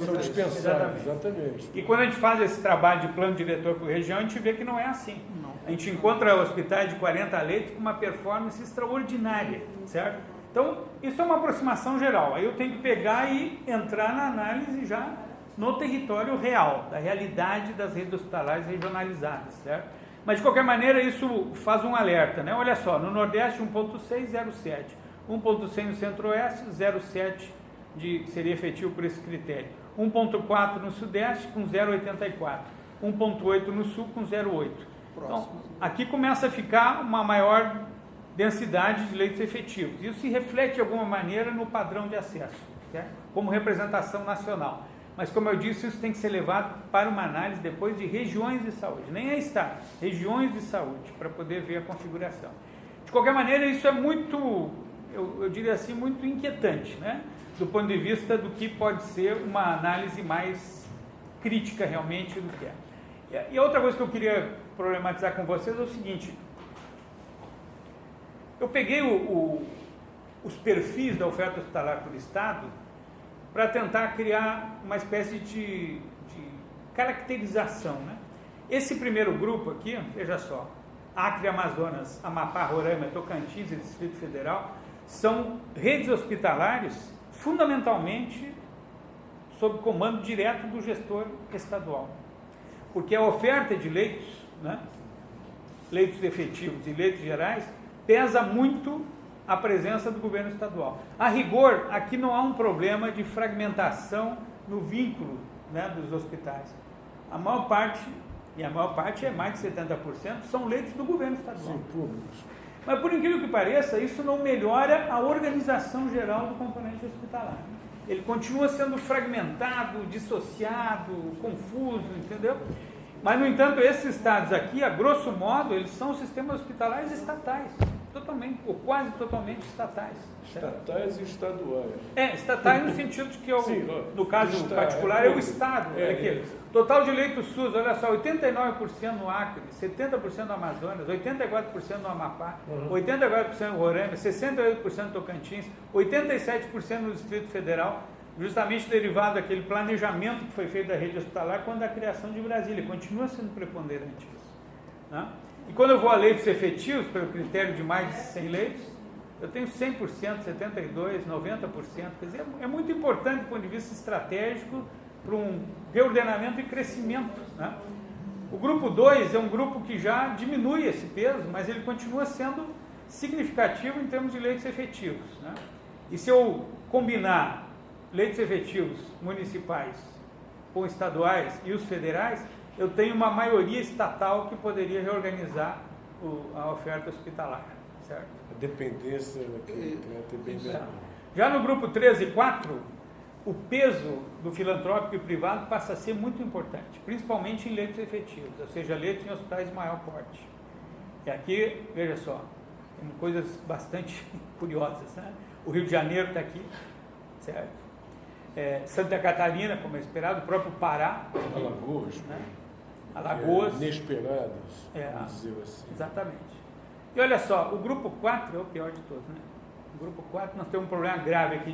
são dispensáveis. Exatamente. E quando a gente faz esse trabalho de plano diretor por região, a gente vê que não é assim. A gente encontra hospitais de 40 leitos com uma performance extraordinária, certo? Então, isso é uma aproximação geral. Aí eu tenho que pegar e entrar na análise já no território real, da realidade das redes hospitalares regionalizadas, certo? Mas, de qualquer maneira, isso faz um alerta, né? Olha só, no Nordeste, 1,6, 0,7. 1,6 no Centro-Oeste, 0,7 seria efetivo por esse critério. 1,4 no Sudeste, com 0,84. 1,8 no Sul, com 0,8. Então, aqui começa a ficar uma maior densidade de leitos efetivos. Isso se reflete de alguma maneira no padrão de acesso, certo? Como representação nacional. Mas, como eu disse, isso tem que ser levado para uma análise depois de regiões de saúde, nem é estado, regiões de saúde, para poder ver a configuração. De qualquer maneira, isso é muito, eu diria assim, muito inquietante, né? Do ponto de vista do que pode ser uma análise mais crítica realmente do que é. E outra coisa que eu queria problematizar com vocês é o seguinte: eu peguei os perfis da oferta hospitalar por estado para tentar criar uma espécie de caracterização, né? Esse primeiro grupo aqui, veja só, Acre, Amazonas, Amapá, Roraima, Tocantins e Distrito Federal, são redes hospitalares fundamentalmente sob comando direto do gestor estadual. Porque a oferta de leitos, né, leitos efetivos e leitos gerais, pesa muito a presença do governo estadual. A rigor, aqui não há um problema de fragmentação no vínculo, né, dos hospitais. A maior parte, e a maior parte é mais de 70%, são leitos do governo estadual. Sim, públicos. Mas, por incrível que pareça, isso não melhora a organização geral do componente hospitalar. Ele continua sendo fragmentado, dissociado, confuso, entendeu? Mas, no entanto, esses estados aqui, a grosso modo, eles são sistemas hospitalares estatais, totalmente, ou quase totalmente estatais. Estatais e estaduais. Estatais no sentido de que, no caso particular, é o Estado. Total de leitos SUS, olha só, 89% no Acre, 70% no Amazonas, 84% no Amapá, 84% no Roraima, 68% no Tocantins, 87% no Distrito Federal, justamente derivado daquele planejamento que foi feito da rede hospitalar quando a criação de Brasília. Continua sendo preponderante isso, né? E quando eu vou a leitos efetivos, pelo critério de mais de 100 leitos, eu tenho 100%, 72%, 90%. Quer dizer, é muito importante do ponto de vista estratégico para um reordenamento e crescimento, né? O grupo 2 é um grupo que já diminui esse peso, mas ele continua sendo significativo em termos de leitos efetivos, né? E se eu combinar leitos efetivos municipais com estaduais e os federais, eu tenho uma maioria estatal que poderia reorganizar a oferta hospitalar, certo? A dependência daquele crédito é bem grande. Já no grupo 3 e 4, o peso do filantrópico e privado passa a ser muito importante, principalmente em leitos efetivos, ou seja, leitos em hospitais de maior porte. E aqui, veja só, tem coisas bastante curiosas, né? O Rio de Janeiro está aqui, certo? Santa Catarina, como é esperado, o próprio Pará. Alagoas. Né? Alagoas. Inesperados, vamos dizer assim. Exatamente. E olha só, o grupo 4 é o pior de todos, né? O grupo 4 nós temos um problema grave aqui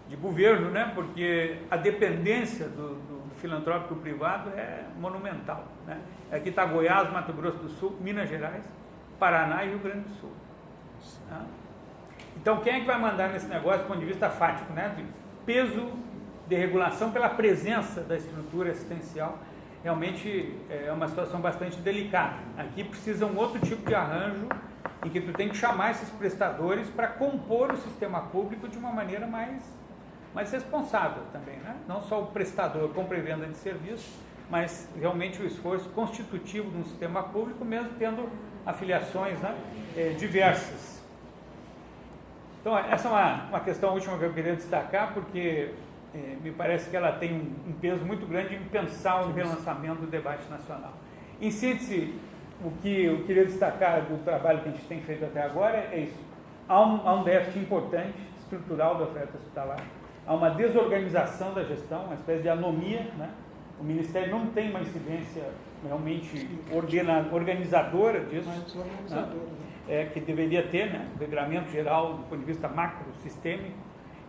de governo, né? Porque a dependência do filantrópico privado é monumental, né? Aqui está Goiás, Mato Grosso do Sul, Minas Gerais, Paraná e Rio Grande do Sul. Tá? Então, quem é que vai mandar nesse negócio do ponto de vista fático, né? De peso de regulação pela presença da estrutura assistencial, realmente é uma situação bastante delicada. Aqui precisa um outro tipo de arranjo em que tu tem que chamar esses prestadores para compor o sistema público de uma maneira mais responsável também, né? Não só o prestador compra e venda de serviço, mas realmente o esforço constitutivo de um sistema público, mesmo tendo afiliações, né, diversas. Então, essa é uma questão última que eu queria destacar, porque me parece que ela tem um peso muito grande em pensar o relançamento do debate nacional. Em síntese, o que eu queria destacar do trabalho que a gente tem feito até agora é isso. Há um déficit importante, estrutural da oferta hospitalar, há uma desorganização da gestão, uma espécie de anomia, né? O Ministério não tem uma incidência realmente organizadora disso, né? Que deveria ter, né? O regramento geral do ponto de vista macro-sistêmico.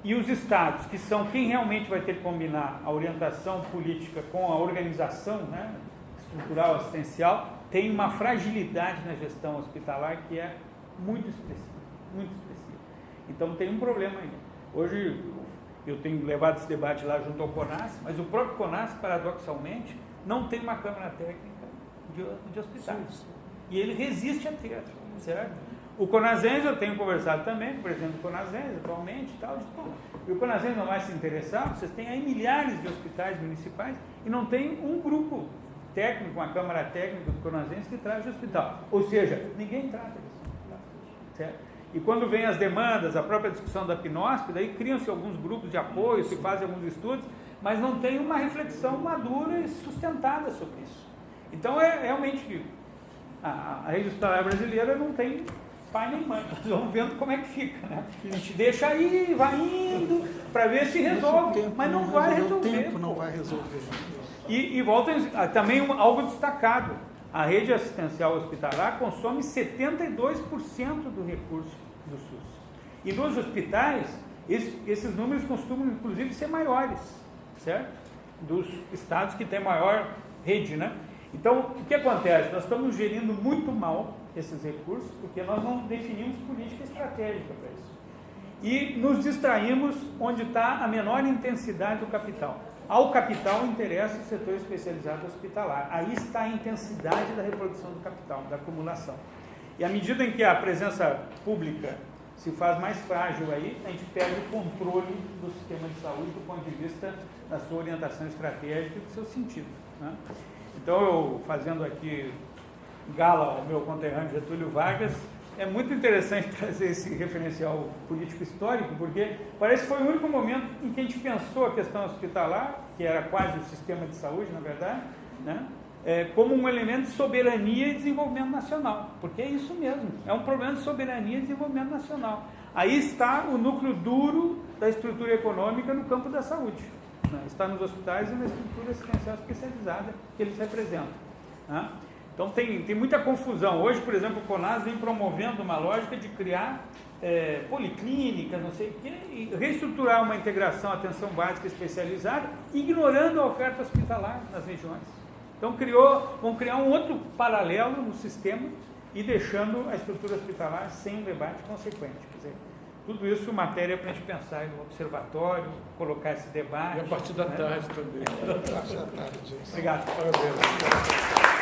E os estados, que são quem realmente vai ter que combinar a orientação política com a organização, né, estrutural assistencial, tem uma fragilidade na gestão hospitalar que é muito expressiva, muito expressiva. Então tem um problema aí. Hoje eu tenho levado esse debate lá junto ao CONAS, mas o próprio CONAS, paradoxalmente, não tem uma câmara técnica de hospitais. E ele resiste a ter, certo? O Conasense, eu tenho conversado também com o presidente do Conasense atualmente e tal, e o Conasense não vai se interessar, vocês têm aí milhares de hospitais municipais e não tem um grupo técnico, uma câmara técnica do Conasense que trata de hospital. Ou seja, ninguém trata disso, certo? E quando vem as demandas, a própria discussão da PNOSP, daí criam-se alguns grupos de apoio, se fazem alguns estudos, mas não tem uma reflexão madura e sustentada sobre isso. Então, realmente, a rede hospitalar brasileira não tem pai nem mãe, nós vamos vendo como é que fica, né? A gente deixa aí, vai indo, para ver se resolve, mas não vai resolver. O tempo não vai resolver. E volta também algo destacado, a rede assistencial hospitalar consome 72% do recurso do SUS. E nos hospitais, esses números costumam, inclusive, ser maiores, certo? Dos estados que têm maior rede, né? Então, o que acontece? Nós estamos gerindo muito mal esses recursos, porque nós não definimos política estratégica para isso. E nos distraímos onde está a menor intensidade do capital. Ao capital interessa o setor especializado hospitalar. Aí está a intensidade da reprodução do capital, da acumulação. E à medida em que a presença pública se faz mais frágil aí, a gente perde o controle do sistema de saúde do ponto de vista da sua orientação estratégica e do seu sentido, né? Então, eu fazendo aqui gala ao meu conterrâneo Getúlio Vargas, é muito interessante trazer esse referencial político histórico, porque parece que foi o único momento em que a gente pensou a questão hospitalar, que era quase o sistema de saúde, na verdade, né, como um elemento de soberania e desenvolvimento nacional, porque é isso mesmo, é um problema de soberania e desenvolvimento nacional. Aí está o núcleo duro da estrutura econômica no campo da saúde, né, está nos hospitais e na estrutura assistencial especializada que eles representam, né? Então tem muita confusão. Hoje, por exemplo, o CONAS vem promovendo uma lógica de criar policlínicas, não sei o quê, e reestruturar uma integração, atenção básica especializada, ignorando a oferta hospitalar nas regiões. Então vão criar um outro paralelo no sistema e deixando a estrutura hospitalar sem um debate consequente. Quer dizer, tudo isso matéria para a gente pensar no observatório, colocar esse debate. E a partir da tarde também. A partir da tarde. Obrigado. Parabéns.